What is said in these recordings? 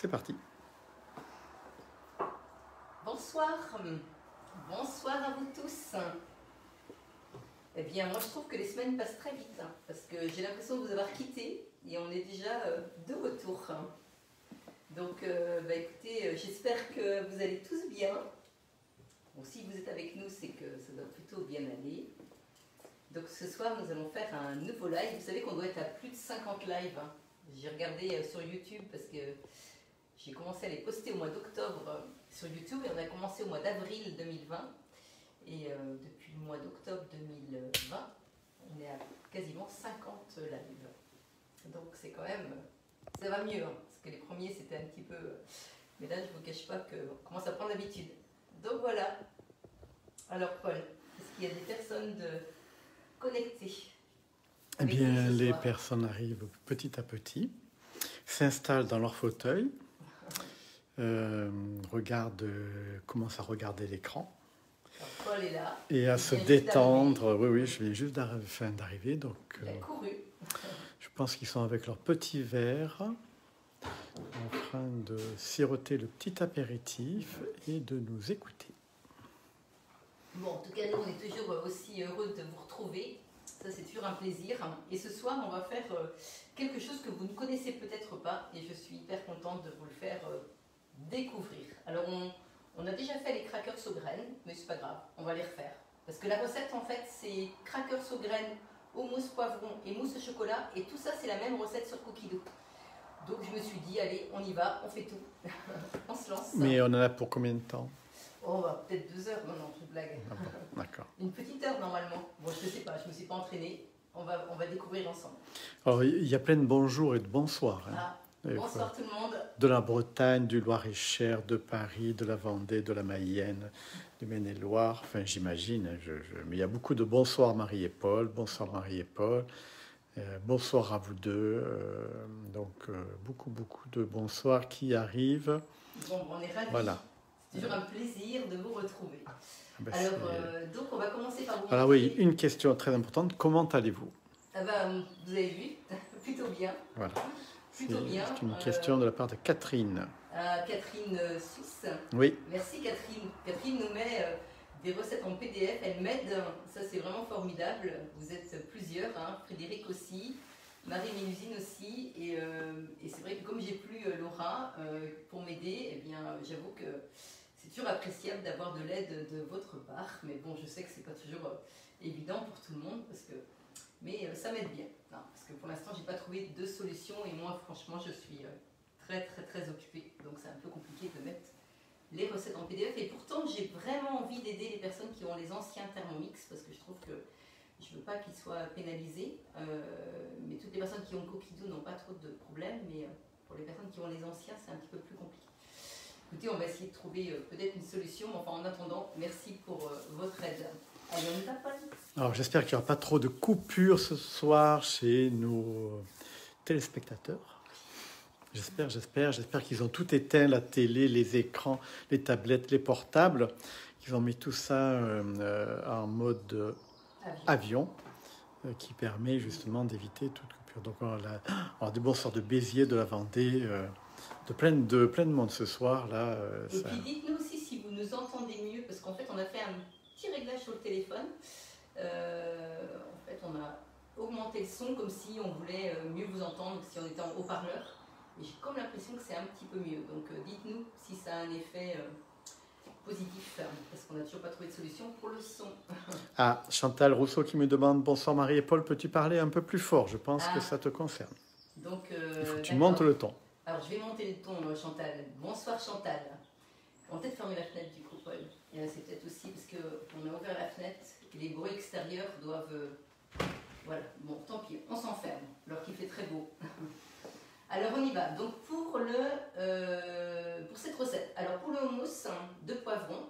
C'est parti. Bonsoir, bonsoir à vous tous. Eh bien, moi je trouve que les semaines passent très vite, parce que j'ai l'impression de vous avoir quitté et on est déjà de retour. Donc, écoutez, j'espère que vous allez tous bien. Bon, si vous êtes avec nous, c'est que ça doit plutôt bien aller. Donc ce soir, nous allons faire un nouveau live. Vous savez qu'on doit être à plus de 50 lives. J'ai regardé sur YouTube parce que j'ai commencé à les poster au mois d'octobre sur YouTube et on a commencé au mois d'avril 2020. Et depuis le mois d'octobre 2020, on est à quasiment 50 lives. Donc c'est quand même, ça va mieux, parce que les premiers c'était un petit peu... Mais là je ne vous cache pas qu'on commence à prendre l'habitude. Donc voilà. Alors Paul, est-ce qu'il y a des personnes connectées? Eh bien, les personnes arrivent petit à petit, s'installent dans leur fauteuil, commencent à regarder l'écran. Paul est là. Et à se détendre. Oui, je viens juste d'arriver. Donc, il a couru. Je pense qu'ils sont avec leur petit verre, en train de siroter le petit apéritif et de nous écouter. Bon, en tout cas, nous, on est toujours aussi heureux de vous retrouver. Ça, c'est toujours un plaisir. Et ce soir, on va faire quelque chose que vous ne connaissez peut-être pas. Et je suis hyper contente de vous le faire découvrir. Alors, on a déjà fait les crackers aux graines, mais c'est pas grave, on va les refaire. Parce que la recette, en fait, c'est crackers aux graines, houmous poivron et mousse au chocolat. Et tout ça, c'est la même recette sur Cookie Dough. Donc, je me suis dit, allez, on y va, on fait tout. On se lance. Mais on en a pour combien de temps? Oh, peut-être 2 heures, non, je blague. D'accord. Une petite heure normalement. Bon, je ne sais pas, je ne me suis pas entraînée. On va découvrir ensemble. Alors, il y a plein de bonjours et de bonsoirs. Bonsoir tout le monde. De la Bretagne, du Loir-et-Cher, de Paris, de la Vendée, de la Mayenne, de Maine-et-Loire. Enfin, j'imagine. Mais il y a beaucoup de bonsoir Marie et Paul. Bonsoir Marie et Paul. Bonsoir à vous deux. Beaucoup de bonsoirs qui arrivent. Bon, on est ravis. Voilà. C'est toujours un plaisir de vous retrouver. Alors, donc, on va commencer par vous. Alors oui, une question très importante. Comment allez-vous? Vous avez vu, plutôt bien. Voilà. Plutôt bien. C'est une question de la part de Catherine. Catherine Suisse. Oui. Merci Catherine. Catherine nous met des recettes en PDF. Elle m'aide. Ça, c'est vraiment formidable. Vous êtes plusieurs. Frédéric aussi. Marie-Mélusine aussi. Et c'est vrai que comme j'ai plus Laura pour m'aider, eh bien, j'avoue que c'est toujours appréciable d'avoir de l'aide de votre part, mais bon, je sais que c'est pas toujours évident pour tout le monde, mais ça m'aide bien, parce que pour l'instant, j'ai pas trouvé de solution, et moi, franchement, je suis très occupée, donc c'est un peu compliqué de mettre les recettes en PDF, et pourtant, j'ai vraiment envie d'aider les personnes qui ont les anciens Thermomix, parce que je trouve que je veux pas qu'ils soient pénalisés, mais toutes les personnes qui ont Cookie Dough n'ont pas trop de problèmes, mais pour les personnes qui ont les anciens, c'est un petit peu plus compliqué. Écoutez, on va essayer de trouver peut-être une solution. Enfin, en attendant, merci pour votre aide. Allez, on y va, Paul. Alors, j'espère qu'il n'y aura pas trop de coupures ce soir chez nos téléspectateurs. J'espère qu'ils ont tout éteint, la télé, les écrans, les tablettes, les portables, qu'ils ont mis tout ça en mode avion qui permet justement d'éviter toute coupure. Donc, on a des bons sortes de Béziers, de la Vendée... De plein de monde ce soir là. Et puis dites-nous aussi si vous nous entendez mieux, parce qu'en fait on a fait un petit réglage sur le téléphone. En fait on a augmenté le son comme si on voulait mieux vous entendre, si on était en haut-parleur. Et j'ai comme l'impression que c'est un petit peu mieux. Donc dites-nous si ça a un effet positif, parce qu'on n'a toujours pas trouvé de solution pour le son. Ah, Chantal Rousseau qui me demande: bonsoir Marie et Paul, peux-tu parler un peu plus fort? Je pense que ça te concerne. Donc, il faut que tu montes le ton. Alors, je vais monter le ton, Chantal. Bonsoir, Chantal. On va peut-être fermer la fenêtre, du coup, Paul. C'est peut-être aussi parce qu'on a ouvert la fenêtre et les bruits extérieurs doivent... Voilà, bon, tant pis, on s'enferme, alors qu'il fait très beau. Alors, on y va. Donc, pour cette recette, alors pour le houmous de poivrons,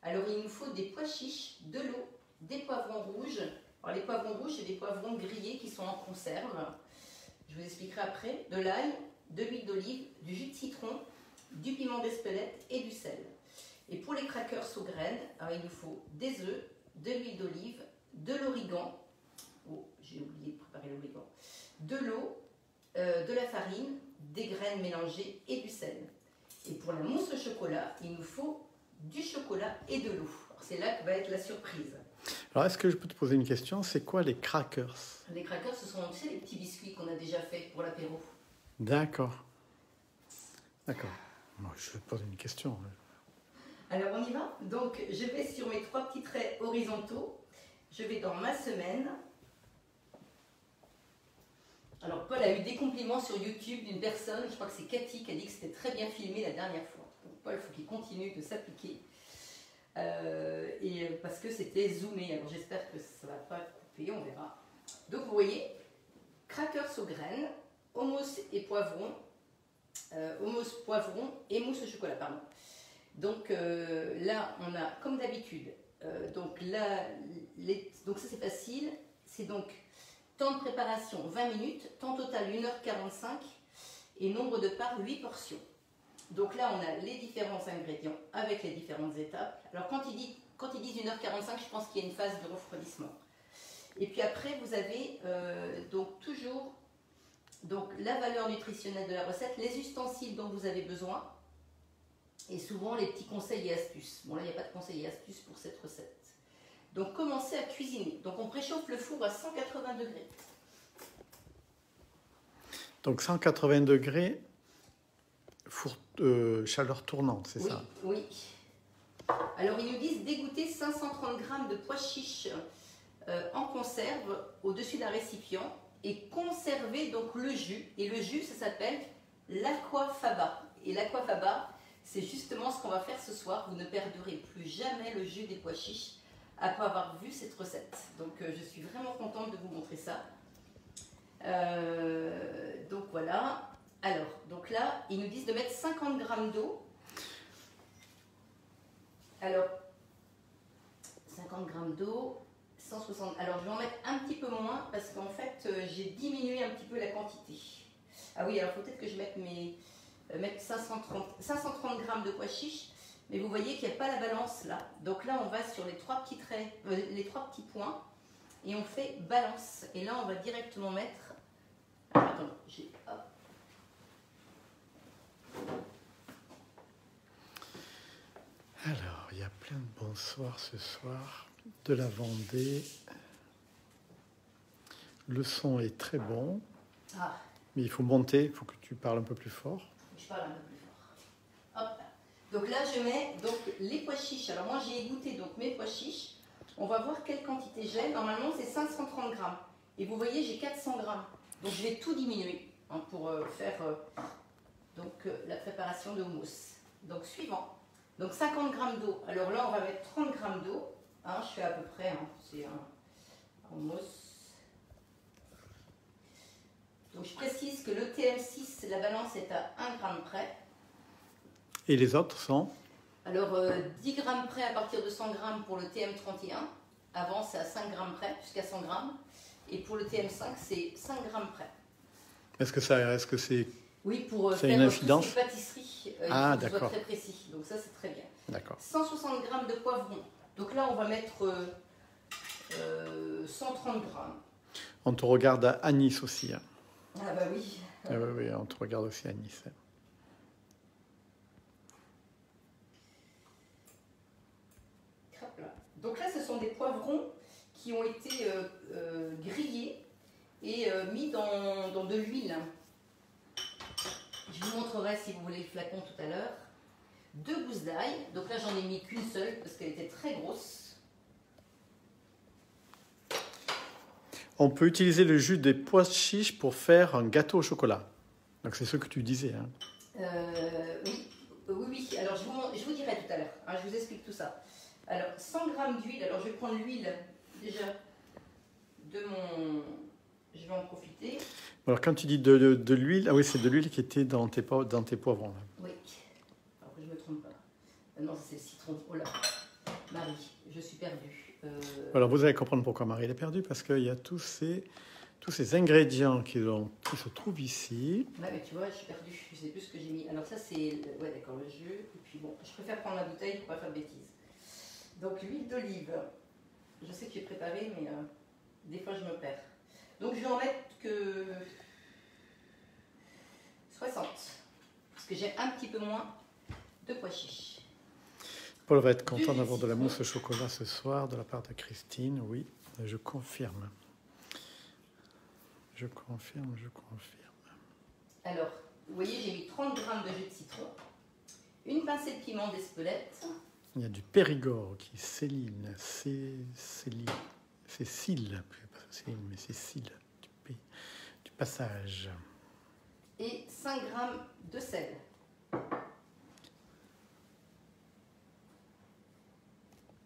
alors il nous faut des pois chiches, de l'eau, des poivrons rouges. Alors, les poivrons rouges, c'est des poivrons grillés qui sont en conserve. Je vous expliquerai après. De l'ail, de l'huile d'olive, du jus de citron, du piment d'Espelette et du sel. Et pour les crackers aux graines, alors il nous faut des œufs, de l'huile d'olive, de l'origan, oh j'ai oublié de préparer l'origan, de l'eau, de la farine, des graines mélangées et du sel. Et pour la mousse au chocolat, il nous faut du chocolat et de l'eau. C'est là que va être la surprise. Alors, est-ce que je peux te poser une question? C'est quoi les crackers? Les crackers, ce sont, tu sais, les petits biscuits qu'on a déjà fait pour l'apéro. D'accord. D'accord. Moi, je vais te poser une question. Alors, on y va. Donc, je vais sur mes 3 petits traits horizontaux. Je vais dans ma semaine. Alors, Paul a eu des compliments sur YouTube d'une personne, je crois que c'est Cathy, qui a dit que c'était très bien filmé la dernière fois. Donc, Paul, il faut qu'il continue de s'appliquer. Parce que c'était zoomé. Alors, j'espère que ça ne va pas couper, on verra. Donc, vous voyez, crackers aux graines, hummus et poivron, et mousse au chocolat, pardon. Donc, là, on a, comme d'habitude, donc ça, c'est facile. C'est donc temps de préparation 20 minutes, temps total 1h45 et nombre de parts 8 portions. Donc là, on a les différents ingrédients avec les différentes étapes. Alors quand ils disent 1h45, je pense qu'il y a une phase de refroidissement. Et puis après, vous avez donc toujours la valeur nutritionnelle de la recette, les ustensiles dont vous avez besoin et souvent les petits conseils et astuces. Bon là, il n'y a pas de conseils et astuces pour cette recette. Donc commencez à cuisiner. Donc on préchauffe le four à 180 degrés. Donc 180 degrés, four, chaleur tournante, c'est ça? Oui. Alors ils nous disent d'égoutter 530 g de pois chiches en conserve au-dessus d'un récipient et conserver donc le jus. Et le jus, ça s'appelle l'aquafaba. Et l'aquafaba, c'est justement ce qu'on va faire ce soir. Vous ne perdrez plus jamais le jus des pois chiches après avoir vu cette recette. Donc je suis vraiment contente de vous montrer ça. Donc voilà. Alors, donc là, ils nous disent de mettre 50 g d'eau. Alors, 50 g d'eau, 160. Alors, je vais en mettre un petit peu moins parce qu'en fait, j'ai diminué un petit peu la quantité. Ah oui, alors peut-être que je mette 530 g de pois chiches. Mais vous voyez qu'il n'y a pas la balance là. Donc là, on va sur les 3 petits traits, les 3 petits points. Et on fait balance. Et là, on va directement mettre... Alors, attends, hop. Alors, il y a plein de bonsoirs ce soir de la Vendée. Le son est très bon. Ah. Mais il faut monter, il faut que tu parles un peu plus fort. Je parle un peu plus fort. Hop. Donc là, je mets donc, les pois chiches. Alors moi, j'ai égoutté donc, mes pois chiches. On va voir quelle quantité j'ai. Normalement, c'est 530 g. Et vous voyez, j'ai 400 g. Donc je vais tout diminuer pour faire la préparation de mousse. Donc suivant. Donc 50 g d'eau. Alors là, on va mettre 30 g d'eau. Hein, je fais à peu près, c'est un mousse. Donc je précise que le TM6, la balance est à 1 g près. Et les autres sont? Alors 10 g près à partir de 100 g pour le TM31. Avant, c'est à 5 g près, jusqu'à 100 g. Et pour le TM5, c'est 5 g près. Est-ce que c'est... Oui, pour faire une incidence? Pâtisserie, ah, il faut que ce soit d'accord. très précis. Donc ça, c'est très bien. D'accord. 160 g de poivron. Donc là, on va mettre 130 g. On te regarde à Nice aussi. Hein. Ah bah oui. Ah, oui, on te regarde aussi à Nice. Hein. Donc là, ce sont des poivrons qui ont été grillés et mis dans de l'huile. Je vous montrerai, si vous voulez, le flacon tout à l'heure. 2 gousses d'ail. Donc là, j'en ai mis qu'une seule parce qu'elle était très grosse. On peut utiliser le jus des pois chiches pour faire un gâteau au chocolat. Donc c'est ce que tu disais. Hein. Oui. Alors je vous dirai tout à l'heure. Hein, je vous explique tout ça. Alors 100 g d'huile. Alors je vais prendre l'huile déjà de mon... Je vais en profiter. Alors quand tu dis de l'huile, ah oui, c'est de l'huile qui était dans tes poivrons. Là. Oui. Alors que je ne me trompe pas. Non, c'est le citron. Oh là. Marie, je suis perdue. Alors vous allez comprendre pourquoi Marie est perdue, parce qu'il y a tous ces ingrédients qui se trouvent ici. Ouais, mais tu vois, je suis perdue. Je ne sais plus ce que j'ai mis. Alors ça, c'est... Ouais, d'accord, le jus. Et puis bon, je préfère prendre la bouteille pour ne pas faire de bêtises. Donc l'huile d'olive. Je sais que j'ai préparé, mais des fois je me perds. Donc je vais en mettre que 60. parce que j'ai un petit peu moins de pois chiches. Paul va être content d'avoir de la mousse au chocolat ce soir de la part de Christine. Oui, je confirme. Je confirme. Alors, vous voyez, j'ai mis 30 g de jus de citron, une pincée de piment d'Espelette. Il y a du Périgord qui Céline, Cécile, pas Céline, mais Cécile, du passage. Et 5 g de sel.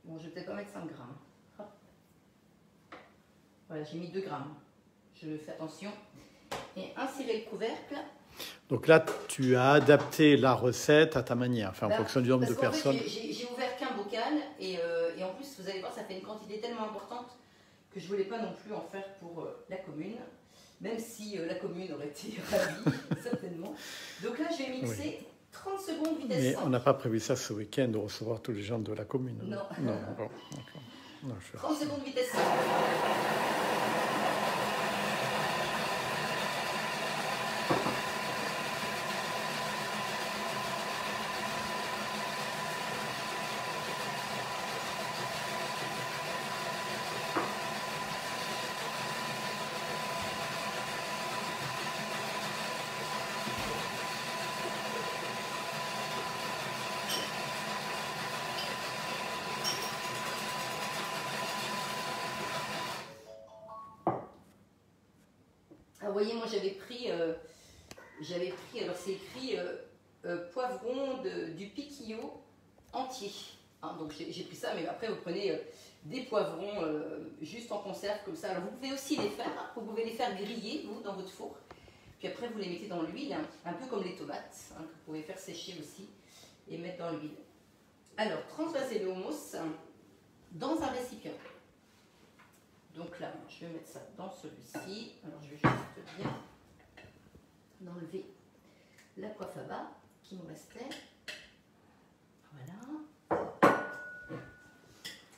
Bon, je vais peut-être pas mettre 5 g. Hop. Voilà, j'ai mis 2 g. Je fais attention. Et insérer le couvercle. Donc là, tu as adapté la recette à ta manière, enfin, en fonction du nombre de personnes. En fait, j'ai ouvert qu'un bocal et en plus, vous allez voir, ça fait une quantité tellement importante que je ne voulais pas non plus en faire pour la commune, même si la commune aurait été ravie, certainement. Donc là, je vais mixer 30 secondes vitesse 5. Mais on n'a pas prévu ça ce week-end, de recevoir tous les gens de la commune. Non. Non, bon, d'accord. Non, 30 secondes vitesse 5. Vous voyez, moi j'avais pris, alors c'est écrit poivron du piquillo entier. Hein, donc j'ai pris ça, mais après vous prenez des poivrons juste en conserve comme ça. Alors vous pouvez aussi les faire, vous pouvez les faire griller vous dans votre four. Puis après vous les mettez dans l'huile, un peu comme les tomates, que vous pouvez faire sécher aussi et mettre dans l'huile. Alors transvaser le houmous dans un récipient. Donc là, je vais mettre ça dans celui-ci. Alors je vais juste bien enlever la coiffe à bas qui nous restait. Voilà.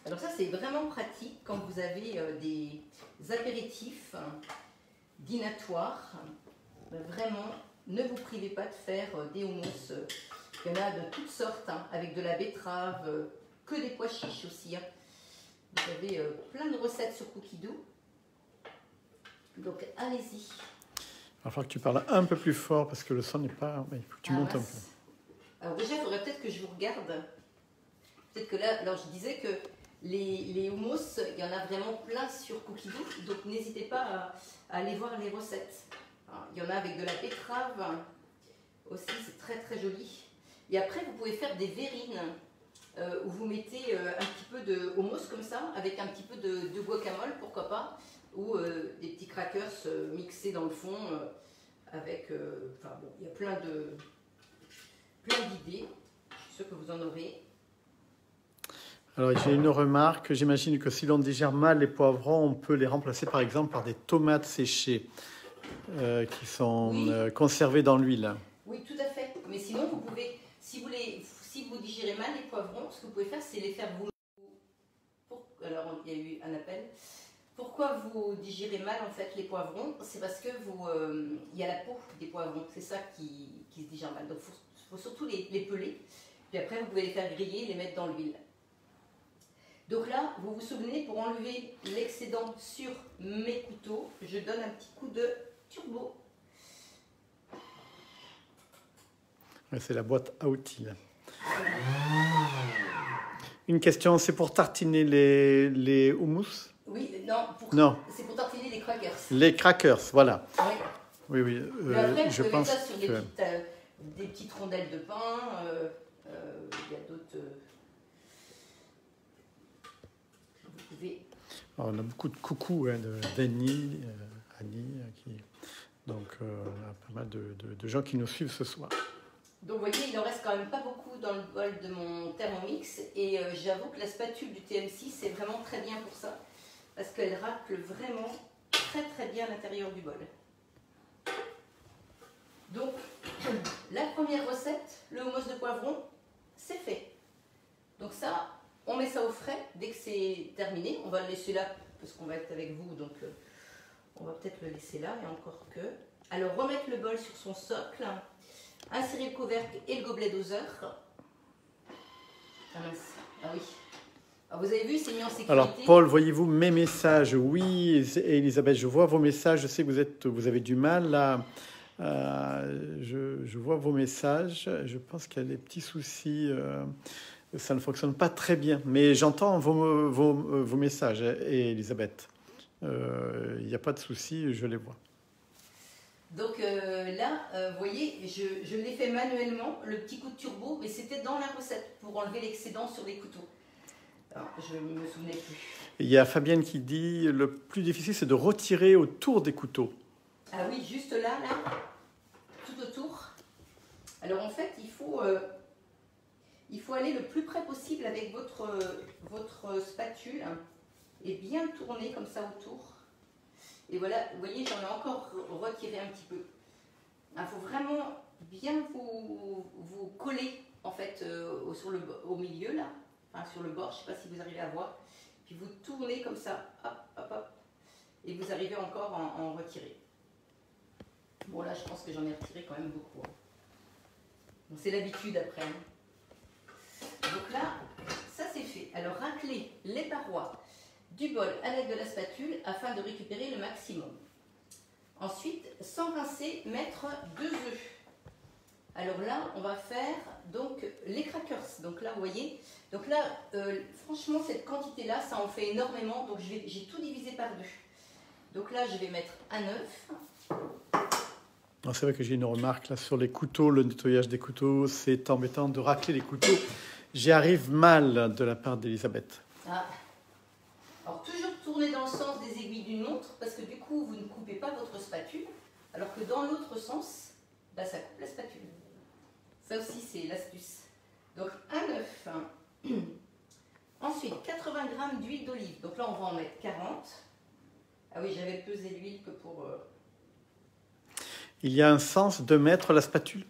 Alors ça, c'est vraiment pratique quand vous avez des apéritifs dînatoires. Vraiment, ne vous privez pas de faire des houmous. Il y en a de toutes sortes, avec de la betterave, que des pois chiches aussi. Vous avez plein de recettes sur Cookidoo. Donc allez-y. Il va falloir que tu parles un peu plus fort parce que le son n'est pas... Il faut que tu montes un peu. Alors déjà, il faudrait peut-être que je vous regarde. Peut-être que là, alors je disais que les houmous, il y en a vraiment plein sur Cookidoo. Donc n'hésitez pas à aller voir les recettes. Il y en a avec de la betterave aussi, c'est très très joli. Et après, vous pouvez faire des verrines. Où vous mettez un petit peu de houmous comme ça, avec un petit peu de guacamole, pourquoi pas, ou des petits crackers mixés dans le fond, avec, enfin bon, il y a plein d'idées, je suis sûre que vous en aurez. Alors j'ai une remarque, j'imagine que si l'on digère mal les poivrons, on peut les remplacer par exemple par des tomates séchées, qui sont conservées dans l'huile. Oui, tout à fait, mais sinon vous pouvez, si vous digérez mal les poivrons, ce que vous pouvez faire, c'est les faire vous... Alors, il y a eu un appel. Pourquoi vous digérez mal, en fait, les poivrons? C'est parce que il y a la peau des poivrons. C'est ça qui se digère mal. Donc, il faut surtout les peler. Puis après, vous pouvez les faire griller et les mettre dans l'huile. Donc là, vous vous souvenez, pour enlever l'excédent sur mes couteaux, je donne un petit coup de turbo. C'est la boîte à outils. Une question, c'est pour tartiner les houmous? Oui, non, c'est pour tartiner les crackers. Les crackers, voilà. Oui. Oui. Mais après, je vous pense pouvez mettre ça sur que... des petites rondelles de pain. Il y a d'autres... Vous pouvez... Alors, on a beaucoup de coucou d'Annie, donc on a pas mal de gens qui nous suivent ce soir. Donc vous voyez, il en reste quand même pas beaucoup dans le bol de mon Thermomix et j'avoue que la spatule du TM6 c'est vraiment très bien pour ça parce qu'elle racle vraiment très très bien l'intérieur du bol. Donc la première recette, le houmous de poivron, c'est fait. Donc ça, on met ça au frais dès que c'est terminé. On va le laisser là parce qu'on va être avec vous, donc on va peut-être le laisser là et encore que. Alors remettre le bol sur son socle. Insérez le couvercle et le gobelet doseur. Ah mince, ah oui. Alors, vous avez vu, c'est mis en sécurité. Alors, Paul, voyez-vous mes messages? Oui, et Elisabeth, je vois vos messages. Je sais que vous avez du mal là. Je vois vos messages. Je pense qu'il y a des petits soucis. Ça ne fonctionne pas très bien. Mais j'entends vos messages, Elisabeth. Il n'y a pas de souci, je les vois. Donc là, vous voyez, je l'ai fait manuellement, le petit coup de turbo, mais c'était dans la recette pour enlever l'excédent sur les couteaux. Alors, je ne me souvenais plus. Il y a Fabienne qui dit le plus difficile, c'est de retirer autour des couteaux. Ah oui, juste là, tout autour. Alors en fait, il faut aller le plus près possible avec votre spatule et bien tourner comme ça autour. Et voilà, vous voyez, j'en ai encore retiré un petit peu. Il faut vraiment bien vous coller en fait au milieu là, enfin sur le bord, je ne sais pas si vous arrivez à voir. Puis vous tournez comme ça, hop, hop, hop, et vous arrivez encore à en retirer. Bon là, je pense que j'en ai retiré quand même beaucoup. Bon, c'est l'habitude après. Donc là, ça c'est fait. Alors raclez les parois du bol à l'aide de la spatule afin de récupérer le maximum. Ensuite, sans rincer, mettre 2 œufs. Alors là, on va faire donc les crackers. Donc là, vous voyez. Donc là, franchement, cette quantité-là, ça en fait énormément. Donc j'ai tout divisé par 2. Donc là, je vais mettre un œuf. C'est vrai que j'ai une remarque là sur les couteaux, le nettoyage des couteaux. C'est embêtant de racler les couteaux. J'y arrive mal de la part d'Elisabeth. Ah. Alors toujours tourner dans le sens des aiguilles d'une montre parce que du coup vous ne coupez pas votre spatule alors que dans l'autre sens bah, ça coupe la spatule. Ça aussi c'est l'astuce. Donc un œuf. Ensuite 80 g d'huile d'olive. Donc là on va en mettre 40. Ah oui, j'avais pesé l'huile que pour... Il y a un sens de mettre la spatule?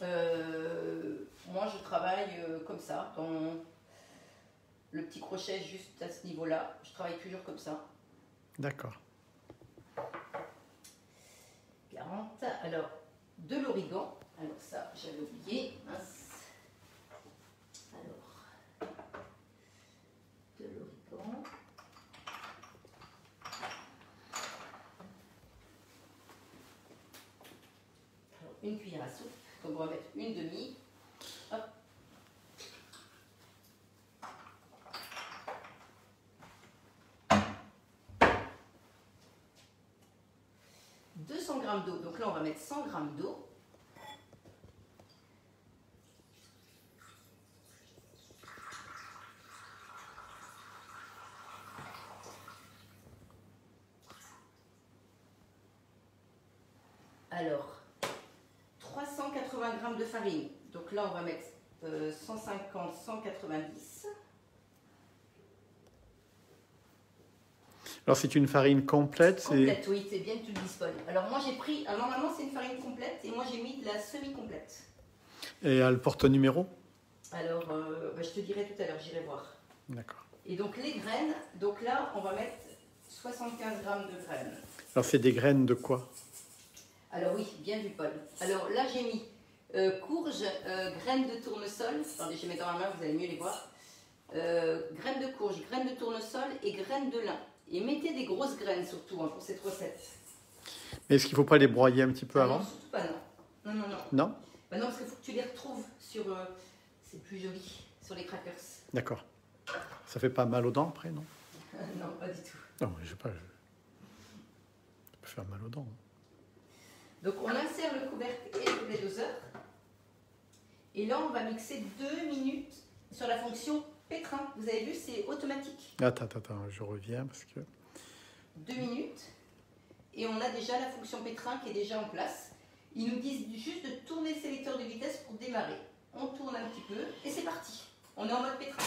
Moi je travaille comme ça, dans le petit crochet juste à ce niveau-là. Je travaille toujours comme ça. D'accord. 40. Alors, de l'origan. Alors ça, j'avais oublié. Mince. Alors, de l'origan. Alors, une cuillère à soupe. Donc on va mettre une demi. Hop. 200 g d'eau. Donc là, on va mettre 100 g d'eau. Alors, 380 g de farine. Donc là, on va mettre 150, 190. Alors c'est une farine complète? Complète, oui, c'est bien que tu le dises, Paul. Alors moi j'ai pris, normalement c'est une farine complète et moi j'ai mis de la semi-complète. Et elle porte un numéro? Alors bah, je te dirai tout à l'heure, j'irai voir. D'accord. Et donc les graines, donc là on va mettre 75 g de graines. Alors c'est des graines de quoi? Alors oui, bien vu Paul. Alors là j'ai mis courge, graines de tournesol. Attendez, je vais mettre dans la main, vous allez mieux les voir. Graines de courge, graines de tournesol et graines de lin. Et mettez des grosses graines surtout hein, pour cette recette. Mais est-ce qu'il ne faut pas les broyer un petit peu avant? Non, surtout pas, non. Non, non, non. Non? Bah non, parce qu'il faut que tu les retrouves sur... c'est plus joli, sur les crackers. D'accord. Ça fait pas mal aux dents après, non? Non, pas du tout. Non, je sais pas. Ça peut faire mal aux dents. Donc on insère le couvercle et le gobelet doseur. Et là, on va mixer 2 minutes sur la fonction pétrin. Vous avez vu, c'est automatique. Attends, je reviens parce que... 2 minutes. Et on a déjà la fonction pétrin qui est déjà en place. Ils nous disent juste de tourner le sélecteur de vitesse pour démarrer. On tourne un petit peu et c'est parti. On est en mode pétrin.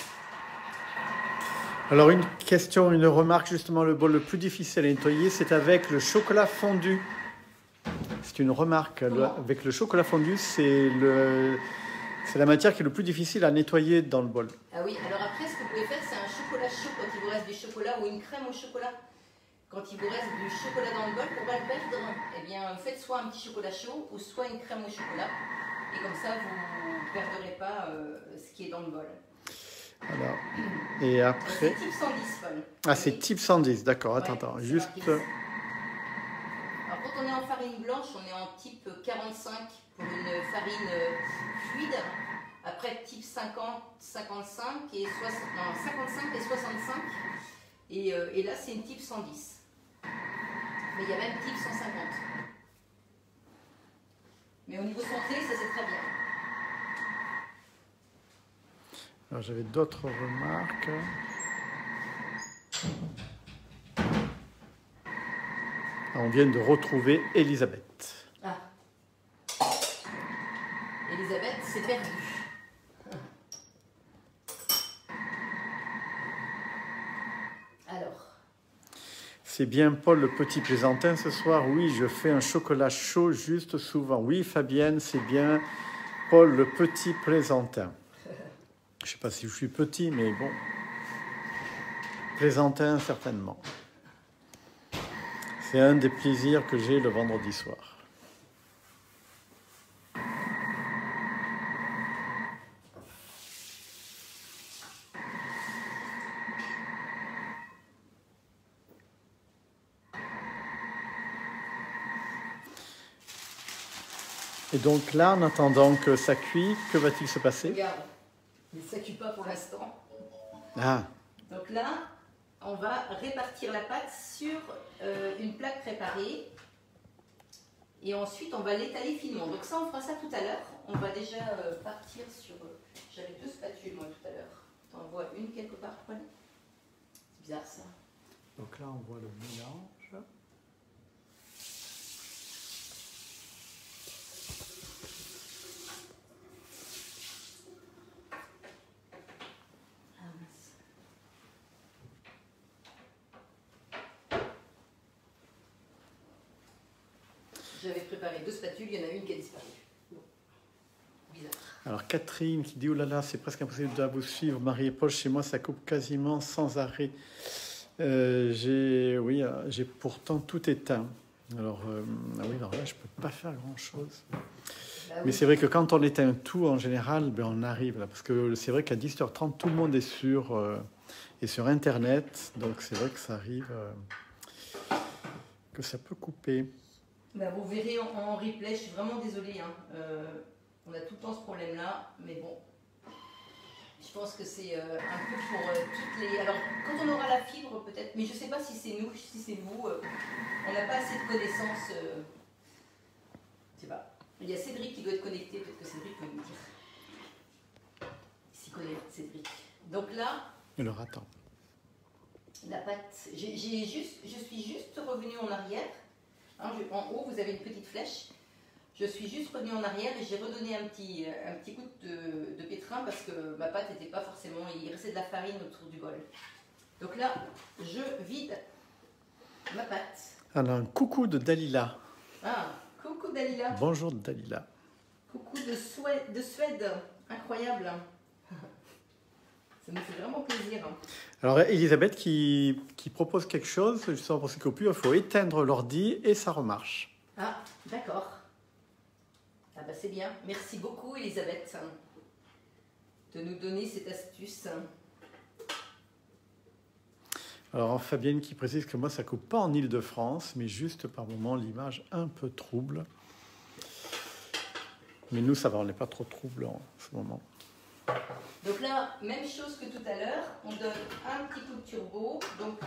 Alors une question, une remarque, justement, le bol le plus difficile à nettoyer, c'est avec le chocolat fondu. C'est une remarque. Avec le chocolat fondu, c'est la matière qui est le plus difficile à nettoyer dans le bol. Ah oui, alors après, ce que vous pouvez faire, c'est un chocolat chaud quand il vous reste du chocolat ou une crème au chocolat. quand il vous reste du chocolat dans le bol, pour pas le perdre, eh bien, faites soit un petit chocolat chaud ou soit une crème au chocolat. Et comme ça, vous ne perdrez pas ce qui est dans le bol. Alors, et après... C'est type 110, Paul. Ah, c'est type 110, d'accord. Ouais, Attends, c'est juste... marqué ici. Alors, quand on est en farine blanche, on est en type 45 pour une farine fluide. Après, type 50, 55 et 60, non, 55 et 65. Et là, c'est une type 110. Mais il y a même type 150. Mais au niveau santé, ça c'est très bien. Alors, j'avais d'autres remarques. On vient de retrouver Elisabeth. Ah. Elisabeth, c'est perdu. Alors. C'est bien Paul le petit plaisantin ce soir. Oui, je fais un chocolat chaud juste souvent. Oui, Fabienne, c'est bien Paul le petit plaisantin. Je ne sais pas si je suis petit, mais bon. Plaisantin, certainement. C'est un des plaisirs que j'ai le vendredi soir. Et donc là, en attendant que ça cuit, que va-t-il se passer? Regarde, il ne s'occupe pas pour l'instant. Ah, Donc là, on va répartir la pâte sur une plaque préparée. Et ensuite, on va l'étaler finement. Donc ça, on fera ça tout à l'heure. On va déjà partir sur... J'avais 2 spatules, moi, tout à l'heure. T'en vois une quelque part, Paul? C'est bizarre, ça. donc là, on voit le mélange. Ah, mince. J'avais préparé 2 spatules, il y en a une qui a disparu. Bon. Bizarre. Alors Catherine qui dit « Oh là là, c'est presque impossible de vous suivre. Marie et Paul, chez moi, ça coupe quasiment sans arrêt. J'ai pourtant tout éteint. » Alors, oui, alors là, je ne peux pas faire grand-chose. Bah Mais oui. c'est vrai que quand on éteint tout, en général, ben, on arrive là. Parce que c'est vrai qu'à 18h30, tout le monde est sur Internet. Donc c'est vrai que ça arrive, que ça peut couper. Bah, vous verrez en replay, je suis vraiment désolée. Hein. On a tout le temps ce problème-là, mais bon. Je pense que c'est un peu pour toutes les... Alors, quand on aura la fibre, peut-être, mais je ne sais pas si c'est nous, si c'est vous, on n'a pas assez de connaissances. Je sais pas. Il y a Cédric qui doit être connecté, peut-être que Cédric peut nous dire. Il s'y connaît, Cédric. Donc là, Alors attends. la pâte, je suis juste revenue en arrière. Hein, en haut, vous avez une petite flèche. Je suis juste revenue en arrière et j'ai redonné un petit coup de pétrin parce que ma pâte n'était pas forcément... Il restait de la farine autour du bol. Donc là, je vide ma pâte. Alors, un coucou de Dalila. Ah, coucou Dalila. Bonjour Dalila. Coucou de Suède. Incroyable. Ça me fait vraiment plaisir. Alors, Elisabeth qui propose quelque chose, justement pour ces coupures, il faut éteindre l'ordi et ça remarche. Ah, d'accord. Ah bah c'est bien. Merci beaucoup Elisabeth de nous donner cette astuce. Alors, Fabienne qui précise que moi, ça coupe pas en Île-de-France, mais juste par moment, l'image un peu trouble. Mais nous, ça va, on n'est pas trop troublant en ce moment. Donc là, même chose que tout à l'heure, on donne un petit coup de turbo. Donc,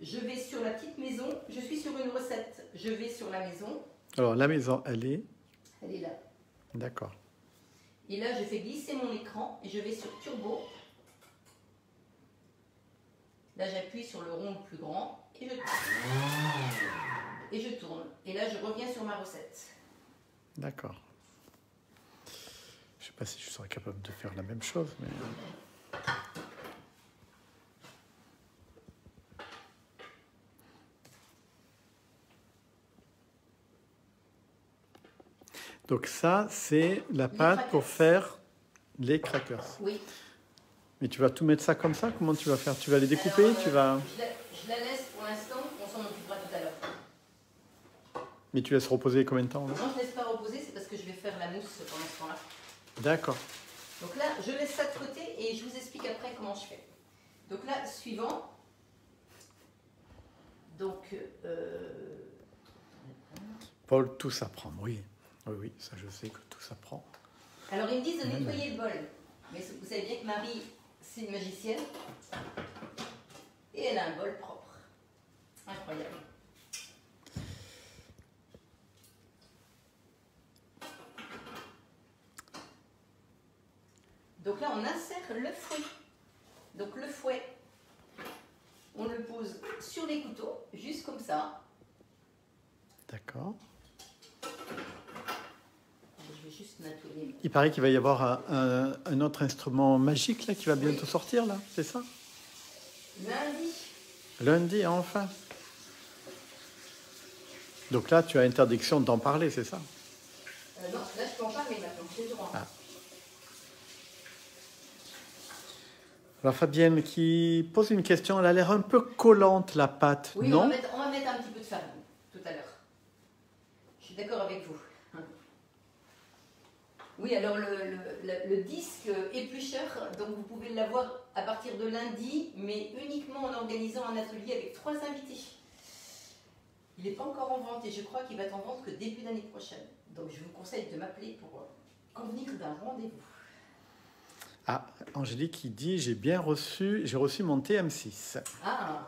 je vais sur la petite maison. Je suis sur une recette. Je vais sur la maison. Alors, la maison, elle est... Elle est là. D'accord. Et là, je fais glisser mon écran et je vais sur turbo. Là, j'appuie sur le rond le plus grand et je tourne. Et je tourne. Et là, je reviens sur ma recette. D'accord. Je ne sais pas si je serais capable de faire la même chose, mais... Donc ça, c'est la pâte pour faire les crackers. Oui. Mais tu vas tout mettre ça comme ça? Comment tu vas faire? Tu vas les découper? Alors, Tu vas... je la laisse pour l'instant, on s'en occupera tout à l'heure. Mais tu laisses reposer combien de temps là? Non, je ne laisse pas reposer, c'est parce que je vais faire la mousse pendant ce temps-là. D'accord. Donc là, je laisse ça de côté et je vous explique après comment je fais. Donc là, suivant. Donc, Paul, tout s'apprend, oui. Oui, oui, ça je sais que tout s'apprend. alors ils me disent de nettoyer le bol. Mais vous savez bien que Marie, c'est une magicienne. Et elle a un bol propre. Incroyable. Donc là, on insère le fouet. Donc le fouet, on le pose sur les couteaux, juste comme ça. D'accord. Je vais juste nettoyer. Il paraît qu'il va y avoir un autre instrument magique là qui va bientôt sortir là, c'est ça? Lundi. Lundi, enfin. Donc là, tu as interdiction d'en parler, c'est ça? Non, là je peux en parler maintenant, j'ai le droit. Ah. Alors Fabienne qui pose une question, elle a l'air un peu collante la pâte, Oui, non? on va mettre un petit peu de farine tout à l'heure. Je suis d'accord avec vous. Oui, alors le disque éplucheur, donc vous pouvez l'avoir à partir de lundi, mais uniquement en organisant un atelier avec 3 invités. Il n'est pas encore en vente et je crois qu'il va être en vente que début d'année prochaine. Donc je vous conseille de m'appeler pour convenir d'un rendez-vous. Ah, Angélique qui dit, j'ai reçu mon TM6. Ah.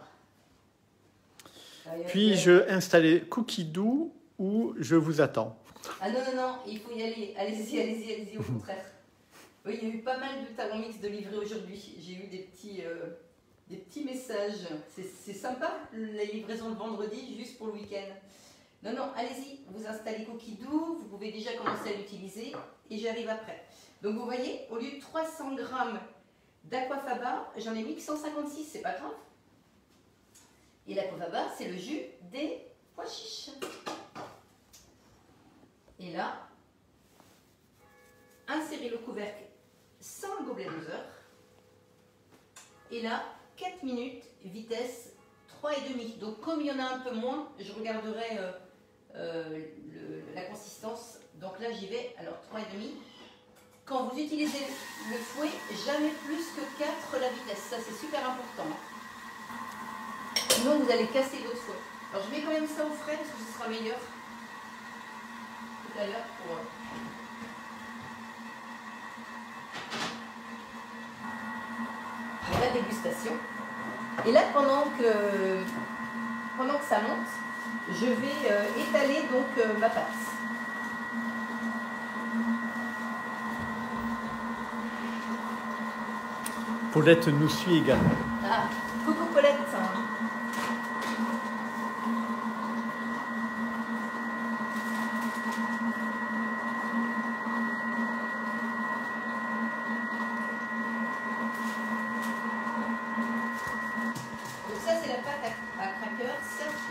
Puis-je installer Cookidoo ou je vous attends? Ah non, non, non, il faut y aller. Allez-y, allez-y, allez-y, au contraire. Oui, il y a eu pas mal de talons mix de livrés aujourd'hui. J'ai eu des petits messages. C'est sympa, la livraison le vendredi, juste pour le week-end. Non, non, allez-y, vous installez Cookidoo, vous pouvez déjà commencer à l'utiliser et j'arrive après. Donc vous voyez, au lieu de 300 g d'aquafaba, j'en ai mis que 156, c'est pas grave. Et l'aquafaba, c'est le jus des pois chiches. Et là, insérez le couvercle sans le gobelet doseur. Et là, 4 minutes, vitesse 3,5. Donc comme il y en a un peu moins, je regarderai la consistance. Donc là, j'y vais. Alors 3,5. Quand vous utilisez le fouet, jamais plus que 4 la vitesse. Ça, c'est super important. Sinon, vous allez casser votre fouet. Alors je mets quand même ça au frais parce que ce sera meilleur. Tout à l'heure pour la dégustation. Et là, pendant que ça monte, je vais étaler donc ma pâte. Paulette nous suit également. Ah, coucou Paulette.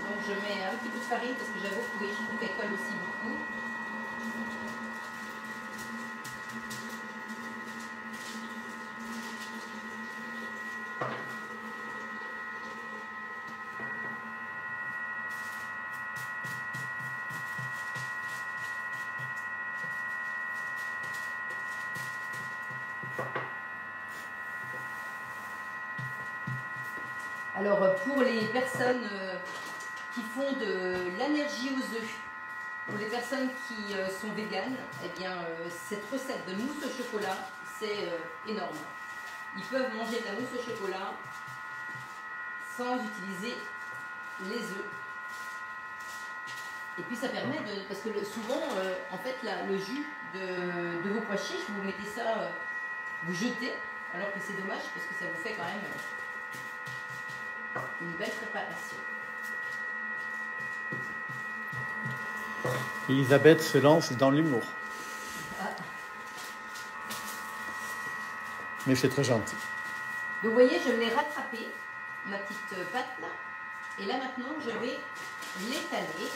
Donc je mets un petit peu de farine parce que j'avoue que oui, je trouve qu'elle colle aussi beaucoup. Alors pour les personnes qui font de l'allergie aux œufs, pour les personnes qui sont véganes, eh bien cette recette de mousse au chocolat, c'est énorme. Ils peuvent manger de la mousse au chocolat sans utiliser les œufs. Et puis ça permet de... Parce que souvent, en fait, là, le jus de vos pois chiches, vous mettez ça, vous jetez, alors que c'est dommage parce que ça vous fait quand même une belle préparation. Elisabeth se lance dans l'humour. Ah. Mais c'est très gentil. Donc vous voyez, je l'ai rattrapé, ma petite pâte là. Et là maintenant, je vais l'étaler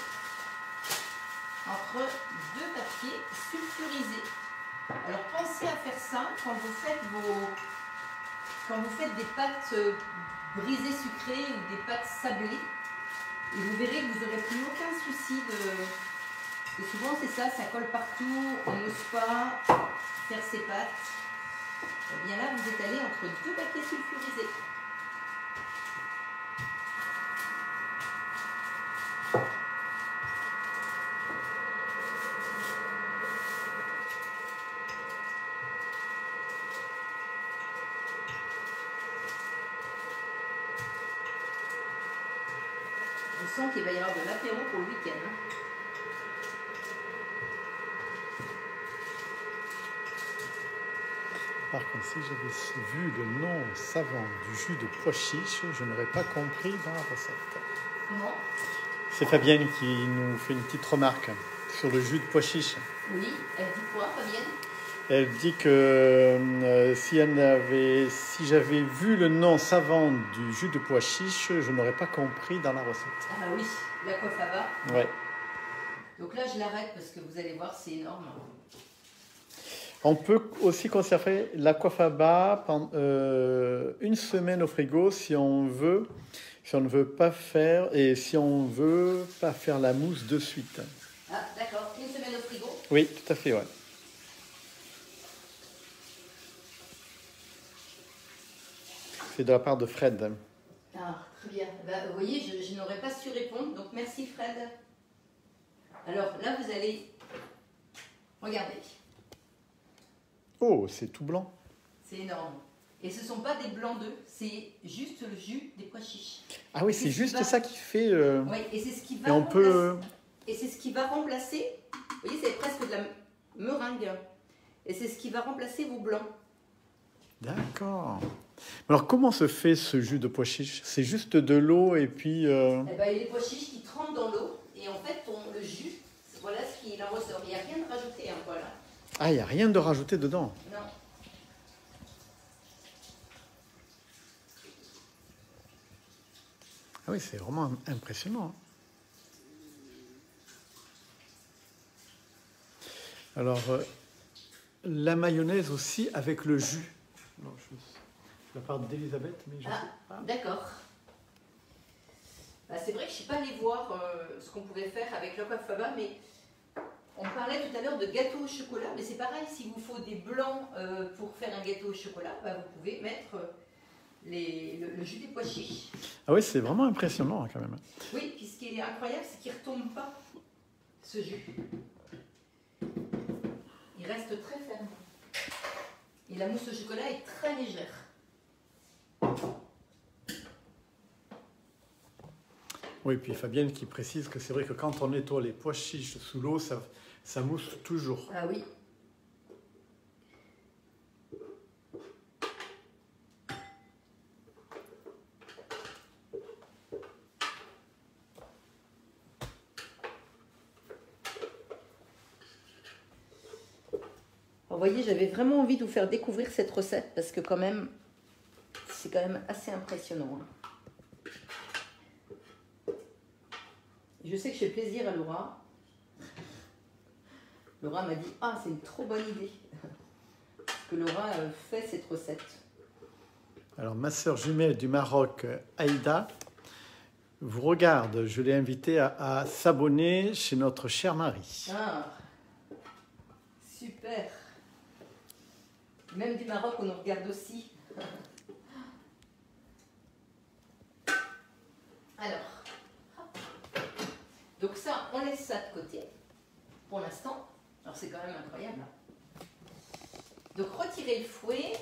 entre deux papiers sulfurisés. Alors pensez à faire ça quand vous faites des pâtes brisées sucrées ou des pâtes sablées. Et vous verrez que vous n'aurez plus aucun souci de... Et souvent c'est ça, ça colle partout, on n'ose pas faire ses pâtes. Et bien là, vous êtes allé entre deux papiers sulfurisés. Je sens qu'il va y avoir de l'apéro pour le week-end. Par contre, si j'avais vu le nom savant du jus de pois chiche, je n'aurais pas compris dans la recette. Comment? C'est Fabienne qui nous fait une petite remarque sur le jus de pois chiche. Oui, elle dit quoi, Fabienne? Elle dit que si j'avais vu le nom savant du jus de pois chiche, je n'aurais pas compris dans la recette. Ah oui, l'aquafaba. Ouais. Donc là, je l'arrête parce que vous allez voir, c'est énorme. On peut aussi conserver l'aquafaba une semaine au frigo si on ne veut pas faire la mousse de suite. Ah, d'accord. Une semaine au frigo? Oui, tout à fait, ouais. C'est de la part de Fred. Ah, très bien. Bah, vous voyez, je n'aurais pas su répondre, donc merci Fred. Alors là, vous allez... Regardez. Oh, c'est tout blanc. C'est énorme. Et ce ne sont pas des blancs d'œufs, c'est juste le jus des pois chiches. Ah oui, c'est juste ça qui fait... Oui, et c'est ce qui va et on peut... Et c'est ce qui va remplacer... Vous voyez, c'est presque de la meringue. Et c'est ce qui va remplacer vos blancs. D'accord. Alors, comment se fait ce jus de pois chiche? C'est juste de l'eau et puis... Eh ben, il y a les pois chiches qui trempent dans l'eau. Et en fait, le jus, voilà ce qu'il en ressort. Il n'y a rien de rajouté, hein, voilà. Ah, il n'y a rien de rajouté dedans? Non. Ah oui, c'est vraiment impressionnant. Alors, la mayonnaise aussi avec le jus. Non, la part d'Elisabeth, mais je sais pas. D'accord. Bah, c'est vrai que je ne suis pas allée voir ce qu'on pouvait faire avec l'aquafaba, mais on parlait tout à l'heure de gâteau au chocolat, mais c'est pareil, s'il vous faut des blancs pour faire un gâteau au chocolat, bah, vous pouvez mettre le jus des pois chiches. Ah oui, c'est vraiment impressionnant quand même. Oui, puis ce qui est incroyable, c'est qu'il ne retombe pas, ce jus. Il reste très ferme. Et la mousse au chocolat est très légère. Oui, puis Fabienne qui précise que c'est vrai que quand on nettoie les pois chiches sous l'eau, ça mousse toujours. Ah oui. Vous voyez, j'avais vraiment envie de vous faire découvrir cette recette parce que quand même, c'est quand même assez impressionnant. Je sais que je fais plaisir à Laura. Laura m'a dit « Ah, c'est une trop bonne idée !» Parce que Laura fait cette recette. Alors, ma sœur jumelle du Maroc, Aïda, vous regarde. Je l'ai invitée à s'abonner chez notre cher mari. Ah, super. Même du Maroc, on nous regarde aussi. Alors, donc ça, on laisse ça de côté pour l'instant. Alors c'est quand même incroyable. Donc retirez le fouet,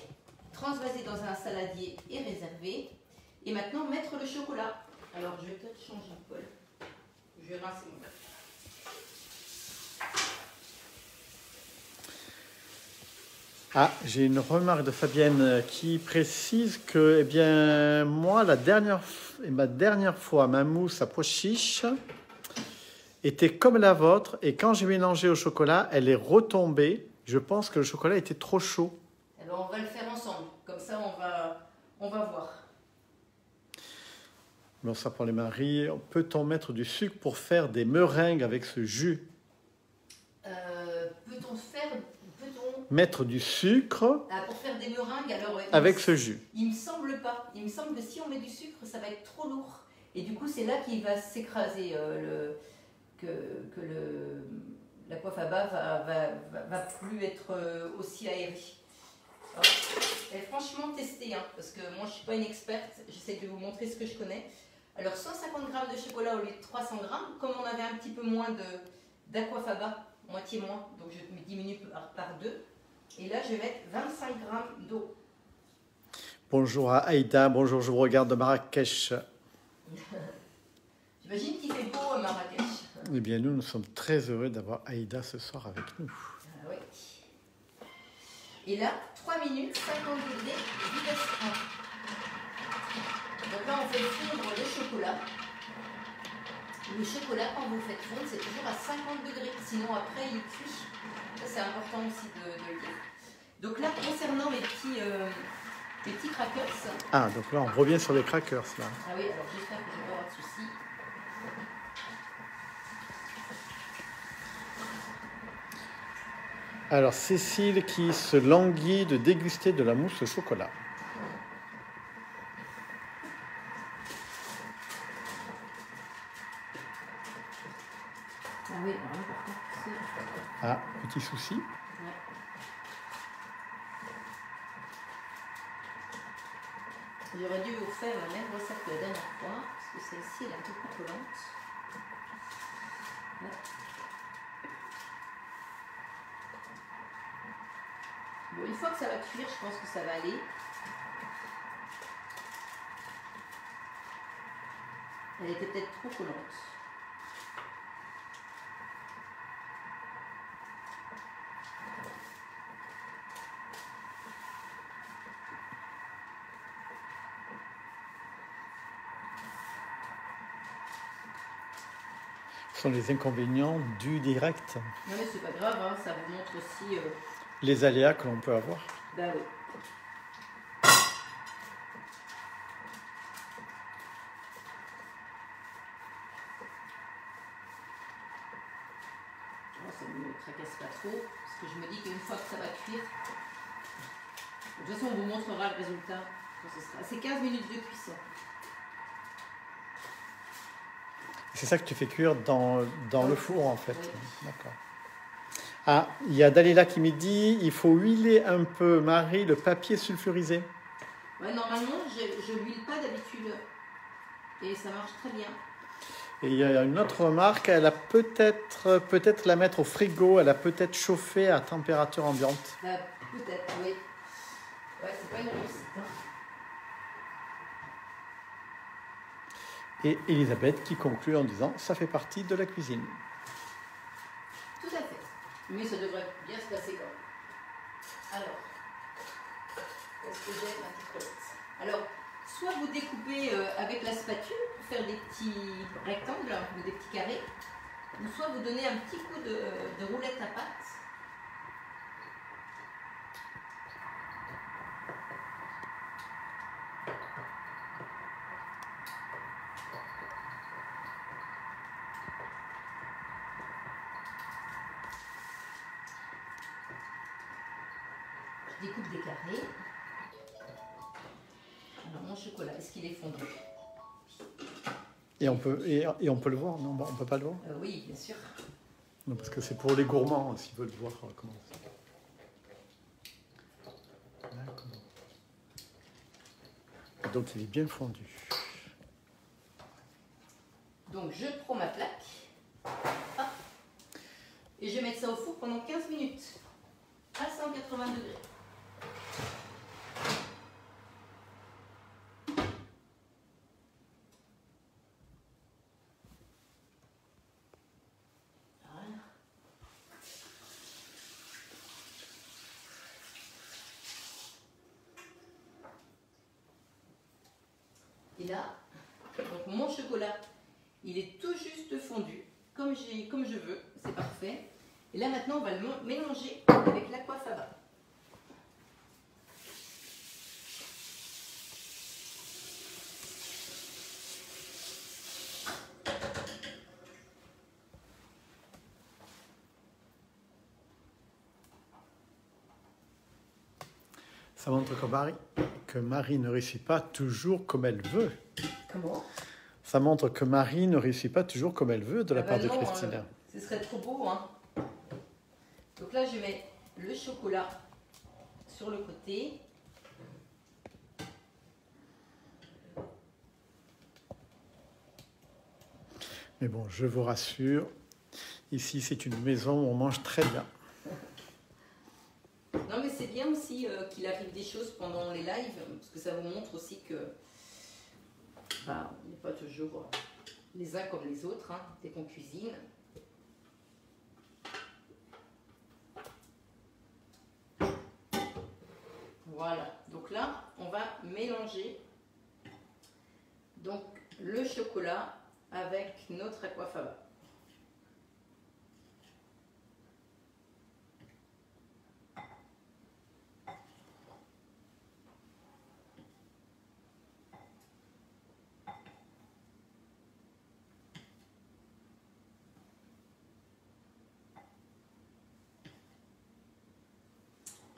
transvaser dans un saladier et réserver. Et maintenant mettre le chocolat. Alors je vais peut-être changer de bol. Je vais rincer mon bol. Ah, j'ai une remarque de Fabienne qui précise que, eh bien, moi, ma dernière fois, ma mousse à pois chiche était comme la vôtre, et quand j'ai mélangé au chocolat, elle est retombée. Je pense que le chocolat était trop chaud. Eh ben, on va le faire ensemble, comme ça on va voir. Bon, ça pour les maris. Peut-on mettre du sucre pour faire des meringues avec ce jus? Mettre du sucre pour faire des meringues alors, avec ce jus? Il me semble pas. Il me semble que si on met du sucre, ça va être trop lourd. Et du coup, c'est là qu'il va s'écraser, la coiffe à bas va plus être aussi aérée. Alors, et franchement, testez, hein, parce que moi je ne suis pas une experte, j'essaie de vous montrer ce que je connais. Alors 150 g de chocolat au lieu de 300 g, comme on avait un petit peu moins d'aquafaba, moitié moins, donc je diminue par 2. Et là, je vais mettre 25 g d'eau. Bonjour à Aïda, bonjour, je vous regarde de Marrakech. J'imagine qu'il fait beau à Marrakech. Eh bien, nous sommes très heureux d'avoir Aïda ce soir avec nous. Ah, oui. Et là, 3 minutes, 50 degrés, vitesse 1. Donc là, on fait fondre le chocolat. Le chocolat, quand vous le faites fondre, c'est toujours à 50 degrés. Sinon, après, il cuit. Ça, c'est important aussi de le dire. Donc là, concernant mes petits crackers. Ah, donc là, on revient sur les crackers, là. Ah oui, alors j'espère que je ne vais pas avoir de soucis. Alors, Cécile qui se languit de déguster de la mousse au chocolat. Ah oui, alors l'important, c'est... Ah, petit souci. Ouais. J'aurais dû vous faire la même recette que la dernière fois, parce que celle-ci, elle est un peu plus collante. Ouais. Bon, une fois que ça va cuire, je pense que ça va aller. Elle était peut-être trop collante. Ce sont les inconvénients du direct. Non mais c'est pas grave, hein, ça vous montre aussi... Les aléas que l'on peut avoir. Bah oui. Alors, ça ne me tracasse pas trop, parce que je me dis qu'une fois que ça va cuire, de toute façon on vous montrera le résultat quand ce sera. C'est 15 minutes de cuisson. C'est ça que tu fais cuire dans le four, en fait. Oui. D'accord. Ah, il y a Dalila qui me dit il faut huiler un peu, Marie, le papier sulfurisé. Ouais, normalement, je l'huile pas d'habitude. Et ça marche très bien. Et il y a une autre remarque, elle a peut-être la mettre au frigo, elle a peut-être chauffé à température ambiante. Bah, peut-être, oui. Ouais, c'est pas une réussite. Hein. Et Elisabeth qui conclut en disant ça fait partie de la cuisine. Tout à fait. Mais ça devrait bien se passer quand même. Alors, est-ce que j'ai ma petite colette? Alors, soit vous découpez avec la spatule pour faire des petits rectangles ou des petits carrés, ou soit vous donnez un petit coup de roulette à pâte. Je découpe des carrés. Alors mon chocolat, est-ce qu'il est fondu? Et on peut le voir, non? On peut pas le voir? Oui, bien sûr. Non, parce que c'est pour les gourmands, s'ils veulent voir comment c'est. D'accord. Donc il est bien fondu. Donc je prends ma plaque. Hop. Et je vais mettre ça au four pendant 15 minutes. À 180 degrés. Et là, donc mon chocolat, il est tout juste fondu, comme je veux, c'est parfait. Et là maintenant, on va le mélanger avec l'aquafaba. Ça montre que Marie ne réussit pas toujours comme elle veut. Comment? Ça montre que Marie ne réussit pas toujours comme elle veut de la Ah part bah de non, Christina. ce serait trop beau, hein. Donc là, je mets le chocolat sur le côté. Mais bon, je vous rassure, ici c'est une maison où on mange très bien. Non, mais c'est bien aussi qu'il arrive des choses pendant les lives, parce que ça vous montre aussi que bah, on n'est pas toujours les uns comme les autres, hein, dès qu'on cuisine. Voilà, donc là, on va mélanger donc, le chocolat avec notre aquafaba.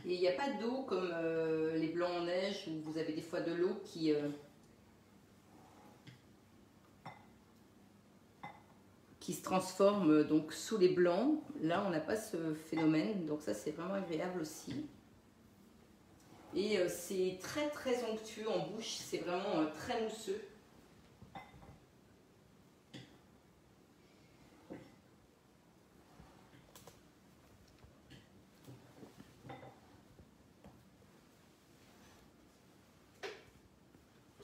Et il n'y a pas d'eau comme les blancs en neige où vous avez des fois de l'eau qui se transforme donc sous les blancs. Là, on n'a pas ce phénomène, donc ça c'est vraiment agréable aussi. Et c'est très très onctueux en bouche, c'est vraiment très mousseux.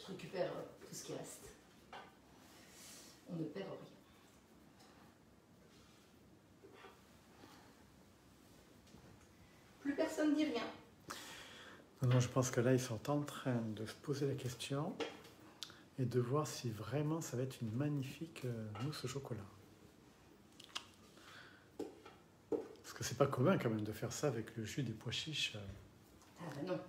Je récupère tout ce qui reste. On ne perd rien. Plus personne ne dit rien. Non, je pense que là, ils sont en train de se poser la question et de voir si vraiment ça va être une magnifique mousse au chocolat. Parce que c'est pas commun quand même de faire ça avec le jus des pois chiches. Ah bah non.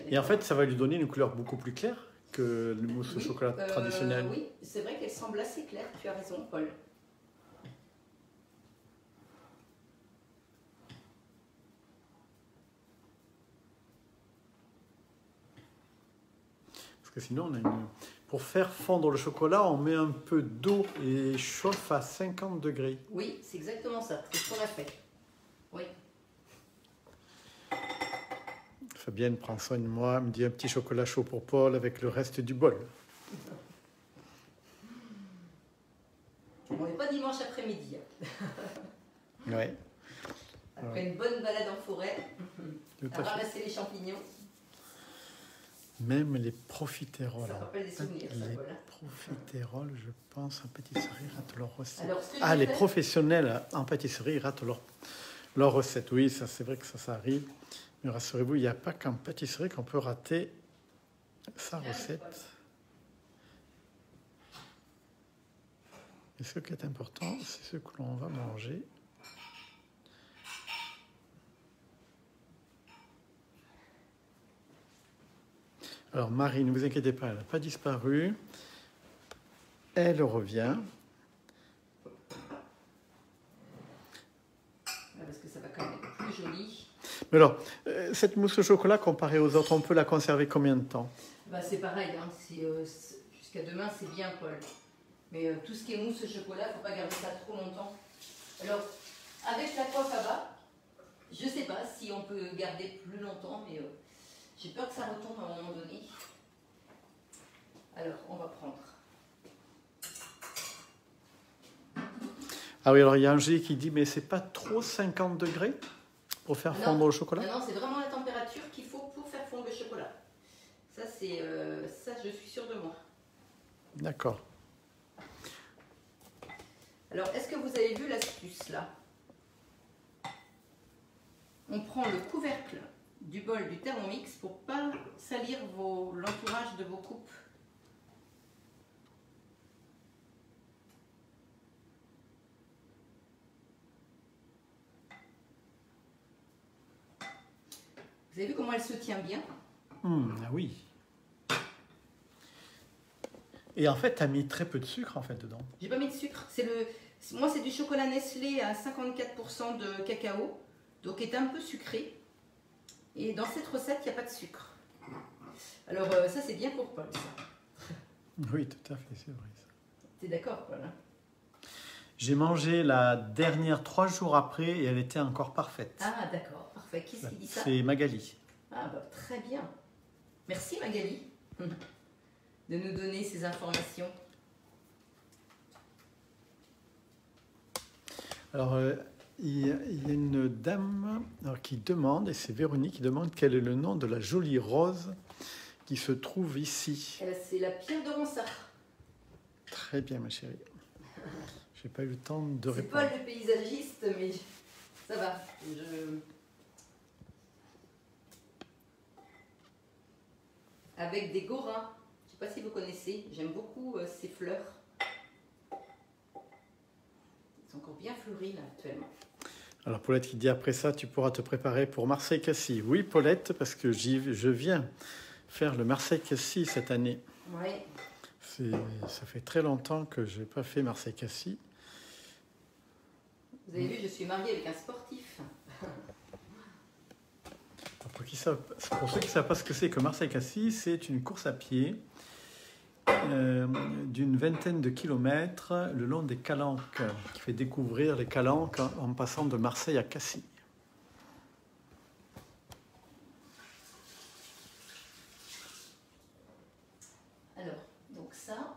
Et en fait, ça va lui donner une couleur beaucoup plus claire que le mousse au chocolat traditionnel. Oui, c'est vrai qu'elle semble assez claire, tu as raison, Paul. Parce que sinon, pour faire fondre le chocolat, on met un peu d'eau et chauffe à 50 degrés. Oui, c'est exactement ça, c'est ce qu'on a fait. Oui. Fabienne prend soin de moi, me dit un petit chocolat chaud pour Paul avec le reste du bol. On n'est pas dimanche après-midi. Ouais. Après une bonne balade en forêt, à ramasser les champignons. Même les profiteroles. Ça rappelle des souvenirs, ça, Les voilà. profiteroles, je pense, en pâtisserie ratent leur recette. Alors, ce que Ah, les faire... professionnels en pâtisserie ratent leur recette. Oui, ça, c'est vrai que ça arrive. Mais rassurez-vous, il n'y a pas qu'en pâtisserie qu'on peut rater sa recette. Et ce qui est important, c'est ce que l'on va manger. Alors, Marie, ne vous inquiétez pas, elle n'a pas disparu. Elle revient. Parce que ça va quand même être plus joli. Mais alors, cette mousse au chocolat, comparée aux autres, on peut la conserver combien de temps? Bah, c'est pareil, hein. Jusqu'à demain, c'est bien, Paul. Mais tout ce qui est mousse au chocolat, il ne faut pas garder ça trop longtemps. Alors, avec l'aquafaba, je ne sais pas si on peut garder plus longtemps, mais j'ai peur que ça retombe à un moment donné. Alors, on va prendre. Ah oui, alors il y a un G qui dit, mais c'est pas trop 50 degrés pour faire fondre le chocolat? Non, c'est vraiment la température qu'il faut pour faire fondre le chocolat. Ça, ça, je suis sûre de moi. D'accord. Alors, est-ce que vous avez vu l'astuce là? On prend le couvercle du bol du Thermomix pour ne pas salir l'entourage de vos coupes. Vous avez vu comment elle se tient bien? Ah oui. Et en fait, tu as mis très peu de sucre en fait dedans. J'ai pas mis de sucre. Moi, c'est du chocolat Nestlé à 54% de cacao, donc est un peu sucré. Et dans cette recette, il n'y a pas de sucre. Alors ça, c'est bien pour Paul, ça. Oui, tout à fait, c'est vrai. T'es d'accord, Paul, hein? J'ai mangé la dernière 3 jours après et elle était encore parfaite. Ah, d'accord, parfait. Qui est-ce qui dit ça? C'est Magali. Ah, bah, très bien. Merci, Magali, de nous donner ces informations. Alors, il y a une dame qui demande, et c'est Véronique qui demande quel est le nom de la jolie rose qui se trouve ici. C'est la pierre de Ronsard. Très bien, ma chérie. J'ai pas eu le temps de C'est répondre. pas le paysagiste, mais ça va. Avec des gorins. Je sais pas si vous connaissez. J'aime beaucoup ces fleurs. Elles sont encore bien fleuries là actuellement. Alors, Paulette qui dit après ça, tu pourras te préparer pour Marseille-Cassis. Oui, Paulette, parce que je viens faire le Marseille-Cassis cette année. Ouais. Ça fait très longtemps que je n'ai pas fait Marseille-Cassis. Vous avez vu, je suis mariée avec un sportif. Pour ceux qui ne savent pas ce que c'est que Marseille-Cassis, c'est une course à pied d'une vingtaine de kilomètres le long des Calanques, qui fait découvrir les Calanques en passant de Marseille à Cassis. Alors, donc ça,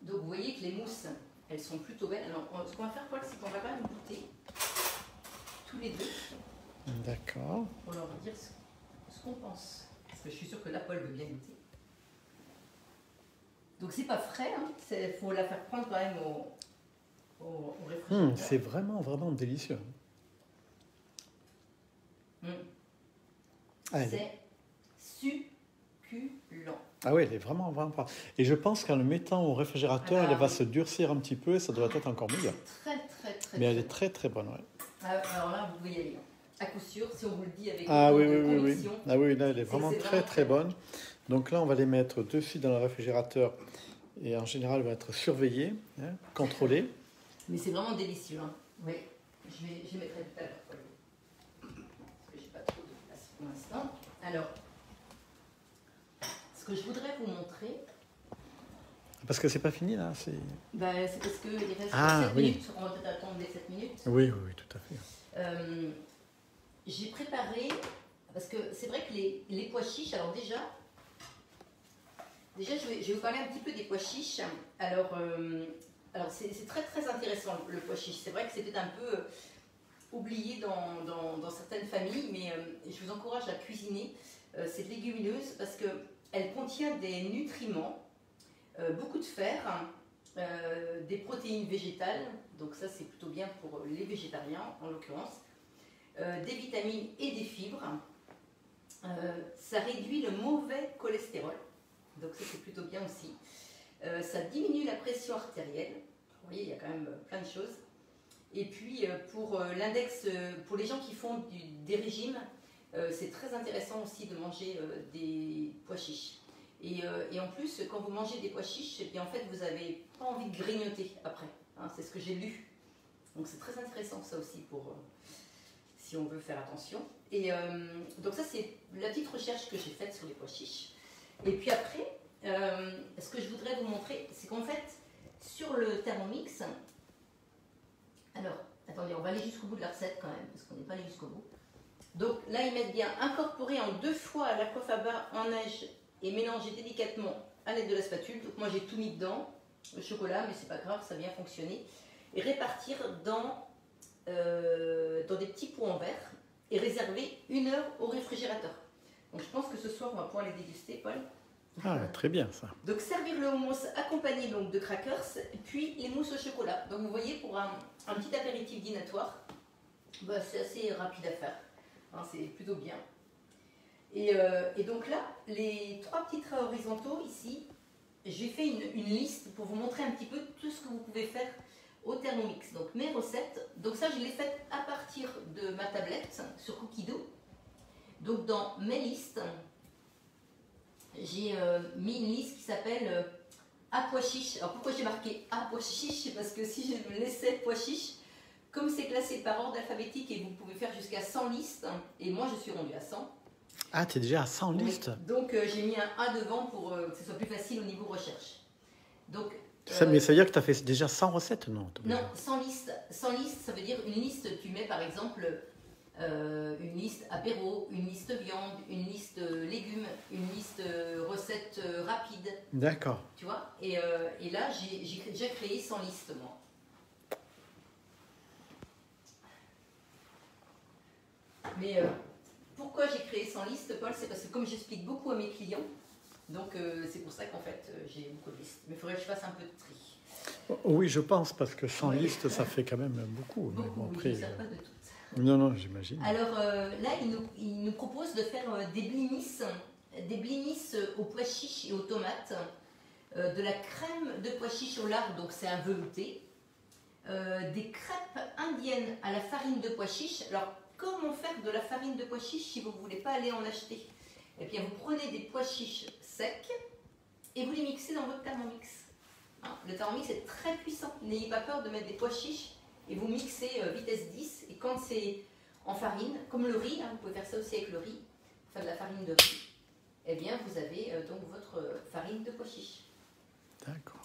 donc vous voyez que les mousses, elles sont plutôt belles. Alors, ce qu'on va faire, Paul, c'est qu'on va quand même goûter tous les deux. D'accord. Pour leur dire ce qu'on pense. Parce que je suis sûre que là, Paul veut bien goûter. Donc c'est pas frais, il faut la faire prendre quand même au réfrigérateur. C'est vraiment, vraiment délicieux. C'est succulent. Ah oui, elle est vraiment, vraiment pas. Et je pense qu'en le mettant au réfrigérateur, elle va se durcir un petit peu et ça doit être encore meilleur. Très, très, très. Mais elle est très, très bonne, ouais. Alors là, vous pouvez y aller. À coup sûr, si on vous le dit avec conviction. Oui. Ah oui, là, elle est vraiment très, très bonne. Donc là, on va les mettre dessus dans le réfrigérateur. Et en général, elles vont être surveillées, contrôlées. Mais c'est vraiment délicieux. Oui, je mettrai tout à l'heure. Parce que j'ai pas trop de place pour l'instant. Alors, ce que je voudrais vous montrer. Parce que c'est pas fini là. C'est parce qu'il reste 7 minutes. On va peut-être attendre les 7 minutes. Oui, tout à fait. J'ai préparé, parce que c'est vrai que les pois chiches, alors déjà je vais vous parler un petit peu des pois chiches. Alors c'est très très intéressant le pois chiche. C'est vrai que c'était un peu oublié dans certaines familles, mais je vous encourage à cuisiner cette légumineuse parce qu'elle contient des nutriments, beaucoup de fer, des protéines végétales, donc ça c'est plutôt bien pour les végétariens en l'occurrence, des vitamines et des fibres. Ça réduit le mauvais cholestérol, donc ça c'est plutôt bien aussi. Ça diminue la pression artérielle. Vous voyez, il y a quand même plein de choses. Et puis pour l'index, pour les gens qui font des régimes, c'est très intéressant aussi de manger des pois chiches. Et en plus, quand vous mangez des pois chiches, et bien, en fait, vous n'avez pas envie de grignoter après. C'est ce que j'ai lu. Donc c'est très intéressant ça aussi pour si on veut faire attention. Et donc ça c'est la petite recherche que j'ai faite sur les pois chiches. Et puis après, ce que je voudrais vous montrer, c'est qu'en fait, sur le Thermomix, alors, attendez, on va aller jusqu'au bout de la recette quand même, parce qu'on n'est pas allé jusqu'au bout. Donc là, ils mettent bien incorporer en 2 fois l'aquafaba en neige et mélanger délicatement à l'aide de la spatule. Donc moi, j'ai tout mis dedans, le chocolat, mais c'est pas grave, ça a bien fonctionné. Et répartir dans des petits pots en verre et réserver 1 heure au réfrigérateur. Donc je pense que ce soir, on va pouvoir les déguster, Paul. Ah, très bien ça. Donc servir le hummus accompagné donc, de crackers, puis les mousses au chocolat. Donc vous voyez, pour un petit apéritif dînatoire, c'est assez rapide à faire. C'est plutôt bien. Et donc là, les 3 petits traits horizontaux ici, j'ai fait une liste pour vous montrer un petit peu tout ce que vous pouvez faire au Thermomix. Donc mes recettes, donc ça je les faites à partir de ma tablette sur Cookido. Donc dans mes listes, j'ai mis une liste qui s'appelle à pois chiche. Alors pourquoi j'ai marqué à pois chiche? Parce que si je me laissais pois chiche, comme c'est classé par ordre alphabétique et vous pouvez faire jusqu'à 100 listes, et moi je suis rendue à 100. Ah, tu es déjà à 100 listes? Donc j'ai mis un A devant pour que ce soit plus facile au niveau recherche. Donc, Mais ça veut dire que tu as fait déjà 100 recettes, non? non, sans liste. Sans liste, ça veut dire une liste, tu mets par exemple une liste apéro, une liste viande, une liste légumes, une liste recettes rapides. D'accord. Tu vois, et là, j'ai déjà créé 100 listes, moi. Mais pourquoi j'ai créé 100 listes, Paul? C'est parce que comme j'explique beaucoup à mes clients, donc c'est pour ça qu'en fait j'ai beaucoup de listes. Mais il faudrait que je fasse un peu de tri. Oui, je pense, parce que 100 listes, ça fait quand même beaucoup. Mais Beaucoup, bon, oui, après, je ne sais pas de toutes. non, non, j'imagine. Alors là, il nous propose de faire des blinis aux pois chiches et aux tomates, de la crème de pois chiches au lard, donc c'est un velouté, des crêpes indiennes à la farine de pois chiches. Alors, comment faire de la farine de pois chiches si vous ne voulez pas aller en acheter? Eh bien, vous prenez des pois chiches secs et vous les mixez dans votre Thermomix. Hein, le Thermomix est très puissant. N'ayez pas peur de mettre des pois chiches et vous mixez vitesse 10. Et quand c'est en farine, comme le riz, hein, vous pouvez faire ça aussi avec le riz, faire de la farine de riz, eh bien, vous avez donc votre farine de pois chiches. D'accord.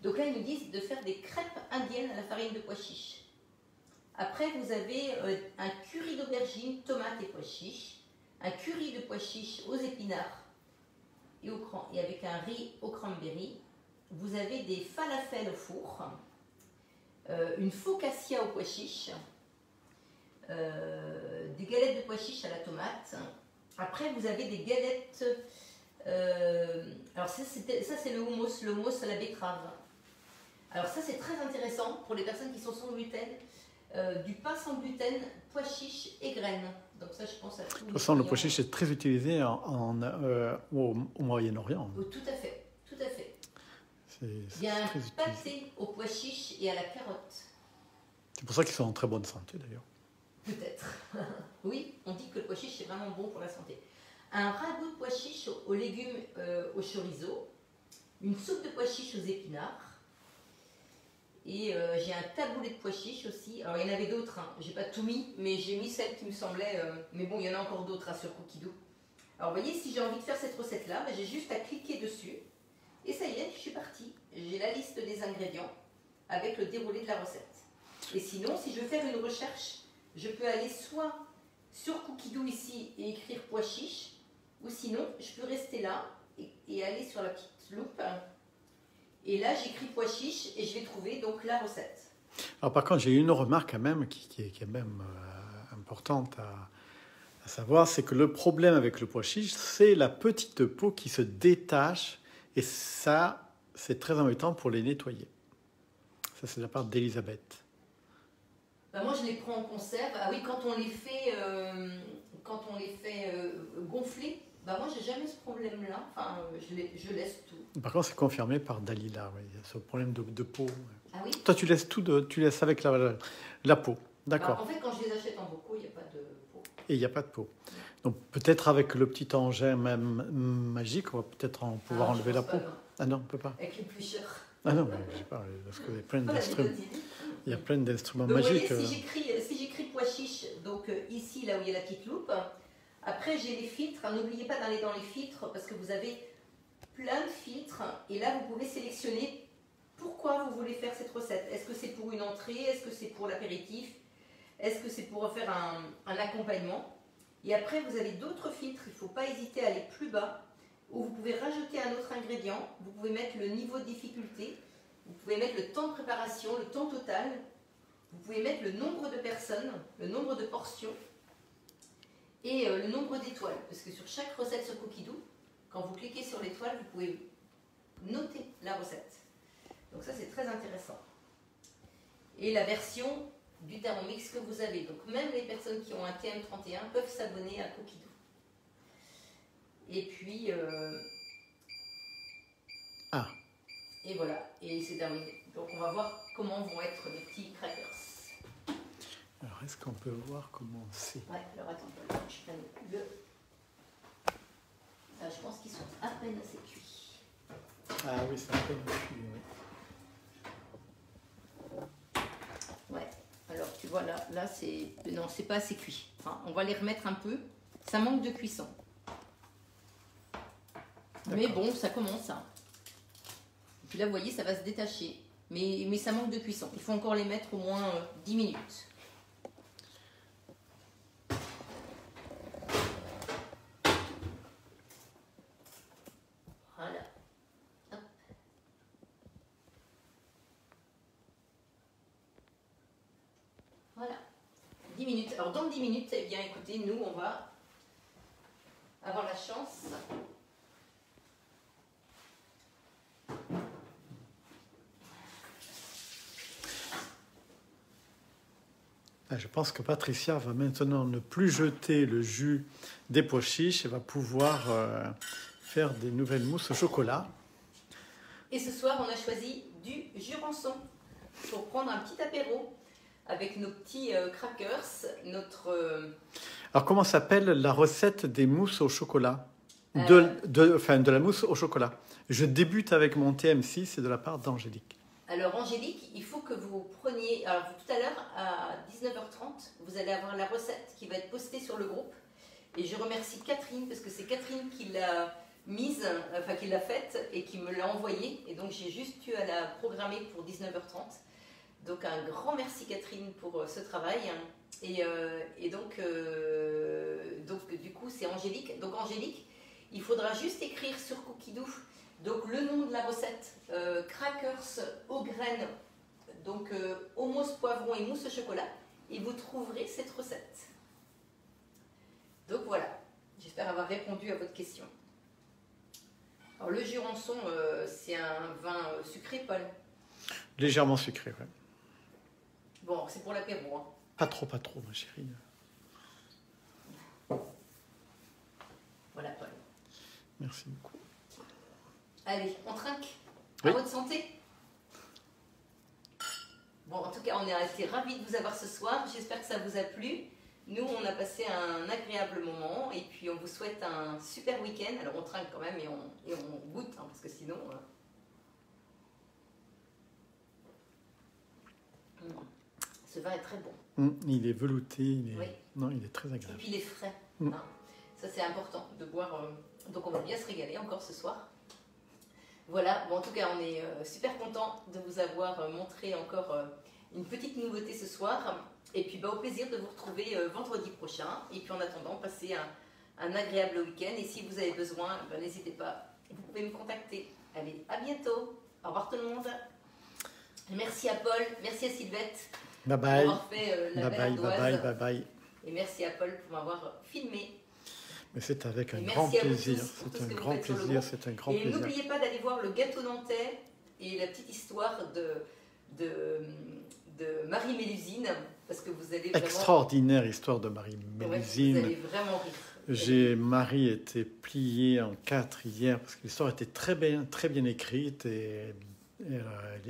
Donc là, ils nous disent de faire des crêpes indiennes à la farine de pois chiches. Après, vous avez un curry d'aubergines, tomates et pois chiches, un curry de pois chiches aux épinards et avec un riz au cranberry. Vous avez des falafels au four, une focaccia aux pois chiches, des galettes de pois chiches à la tomate. Après, vous avez des galettes. Alors ça c'est le hummus à la betterave. Alors ça c'est très intéressant pour les personnes qui sont sans gluten. Du pain sans gluten, pois chiches et graines. Donc ça je pense à tout. De toute façon, le pois chiche est très utilisé au Moyen-Orient. Oh, tout à fait, tout à fait. Il y a un très utilisé. pâté aux pois chiches et à la carotte. C'est pour ça qu'ils sont en très bonne santé d'ailleurs. Peut-être. Oui, on dit que le pois chiche c'est vraiment bon pour la santé. Un ragoût de pois chiches aux légumes au chorizo, une soupe de pois chiches aux épinards, et j'ai un taboulé de pois chiches aussi. Alors il y en avait d'autres, hein. J'ai pas tout mis, mais j'ai mis celle qui me semblait, mais bon il y en a encore d'autres hein, sur Cookie Dough. Alors vous voyez, si j'ai envie de faire cette recette là, j'ai juste à cliquer dessus, et ça y est, je suis partie. J'ai la liste des ingrédients avec le déroulé de la recette. Et sinon, si je veux faire une recherche, je peux aller soit sur Cookie Dough ici et écrire pois chiches, ou sinon, je peux rester là et aller sur la petite loupe. Et là, j'écris pois chiches et je vais trouver donc la recette. Alors par contre, j'ai une remarque quand même qui est même importante à savoir, c'est que le problème avec le pois chiche, c'est la petite peau qui se détache, et ça, c'est très embêtant pour les nettoyer. Ça, c'est de la part d'Elisabeth. Bah moi, je les prends en conserve. Ah oui, quand on les fait, gonfler, bah moi, j'ai jamais ce problème-là. Enfin, je laisse tout. Par contre, c'est confirmé par Dalila, oui, ce problème de peau. Ah oui. Toi, tu laisses tu laisses avec la peau, d'accord. En fait, quand je les achète en bocaux, il n'y a pas de peau. Et il n'y a pas de peau. Donc peut-être avec le petit engin même magique, on va peut-être pouvoir enlever la peau. Ah non, on ne peut pas. Avec l'éplucheur. Ah non, mais je sais pas, parce qu'il y a plein d'instruments. Il y a plein d'instruments donc, magiques. Vous voyez, si j'écris pois chiche, donc ici, là où il y a la petite loupe, après j'ai les filtres. N'oubliez pas d'aller dans les filtres parce que vous avez plein de filtres. Et là, vous pouvez sélectionner pourquoi vous voulez faire cette recette. Est-ce que c'est pour une entrée? Est-ce que c'est pour l'apéritif? Est-ce que c'est pour faire un accompagnement? Et après, vous avez d'autres filtres. Il ne faut pas hésiter à aller plus bas, où vous pouvez rajouter un autre ingrédient. Vous pouvez mettre le niveau de difficulté. Vous pouvez mettre le temps de préparation, le temps total. Vous pouvez mettre le nombre de personnes, le nombre de portions et le nombre d'étoiles. Parce que sur chaque recette sur Cookie Dough, quand vous cliquez sur l'étoile, vous pouvez noter la recette. Donc ça, c'est très intéressant. Et la version du Thermomix que vous avez. Donc même les personnes qui ont un TM31 peuvent s'abonner à Cookie Dough. Et puis... Et voilà, et c'est terminé. Donc on va voir comment vont être les petits crackers. Alors est-ce qu'on peut voir comment c'est? Ouais, alors attends, je prenne le... Ça, je pense qu'ils sont à peine assez cuits. Ah oui, c'est à peine cuit, oui. Ouais, alors tu vois là c'est... Non, c'est pas assez cuit. Enfin, on va les remettre un peu. Ça manque de cuisson. Mais bon, ça commence. Hein. Puis là, vous voyez, ça va se détacher. Mais ça manque de cuisson. Il faut encore les mettre au moins 10 minutes. Voilà. Hop. Voilà. 10 minutes. Alors, dans 10 minutes, eh bien, écoutez, nous, on va avoir la chance... Je pense que Patricia va maintenant ne plus jeter le jus des pois chiches et va pouvoir faire des nouvelles mousses au chocolat. Et ce soir, on a choisi du jurançon pour prendre un petit apéro avec nos petits crackers, Alors, comment s'appelle la recette des mousses au chocolat de la mousse au chocolat. Je débute avec mon TM6 et de la part d'Angélique. Alors Angélique, il faut que vous preniez, alors tout à l'heure à 19h30, vous allez avoir la recette qui va être postée sur le groupe. Et je remercie Catherine parce que c'est Catherine qui l'a mise, enfin qui l'a faite et qui me l'a envoyée. Et donc j'ai juste eu à la programmer pour 19h30. Donc un grand merci Catherine pour ce travail. Et donc du coup c'est Angélique. Donc Angélique, il faudra juste écrire sur Cookidoo donc le nom de la recette, crackers aux graines, donc hummus poivron et mousse au chocolat, et vous trouverez cette recette. Donc voilà, j'espère avoir répondu à votre question. Alors le jurançon, c'est un vin sucré, Paul? Légèrement sucré, oui. Bon, c'est pour l'apéro. Hein. Pas trop, ma chérie. Voilà, Paul. Merci beaucoup. Allez, on trinque. Oui. À votre santé. Bon, en tout cas, on a été ravis de vous avoir ce soir. J'espère que ça vous a plu. Nous, on a passé un agréable moment et puis on vous souhaite un super week-end. Alors, on trinque quand même et on goûte, hein, parce que sinon... Ce vin est très bon. Il est velouté, Oui. Non, il est très agréable. Et puis il est frais. Hein. Ça, c'est important de boire. Donc, on va bien se régaler encore ce soir. Voilà, bon, en tout cas, on est super content de vous avoir montré encore une petite nouveauté ce soir. Et puis, au plaisir de vous retrouver vendredi prochain. Et puis, en attendant, passez un agréable week-end. Et si vous avez besoin, n'hésitez pas, vous pouvez me contacter. Allez, à bientôt. Au revoir tout le monde. Merci à Paul, merci à Sylvette. Bye bye. Pour avoir fait la belle ardoise. Bye bye. Et merci à Paul pour m'avoir filmé. Mais c'est avec un grand plaisir. C'est un grand plaisir. C'est un grand plaisir. Et n'oubliez pas d'aller voir le gâteau nantais et la petite histoire de Marie Mélusine, parce que vous allez vraiment... Extraordinaire histoire de Marie Mélusine. Vous allez vraiment rire. Marie était pliée en 4 hier, parce que l'histoire était très bien écrite et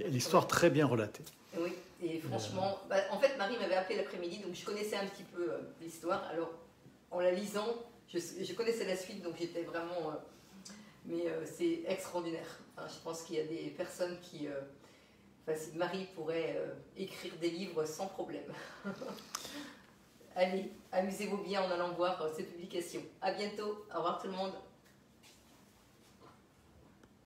l'histoire très bien relatée. Oui, et franchement, en fait, Marie m'avait appelé l'après-midi, donc je connaissais un petit peu l'histoire. Alors, en la lisant, je connaissais la suite, donc j'étais vraiment... mais c'est extraordinaire. Enfin, je pense qu'il y a des personnes qui... Marie pourrait écrire des livres sans problème. Allez, amusez-vous bien en allant voir ces publications. À bientôt. Au revoir tout le monde.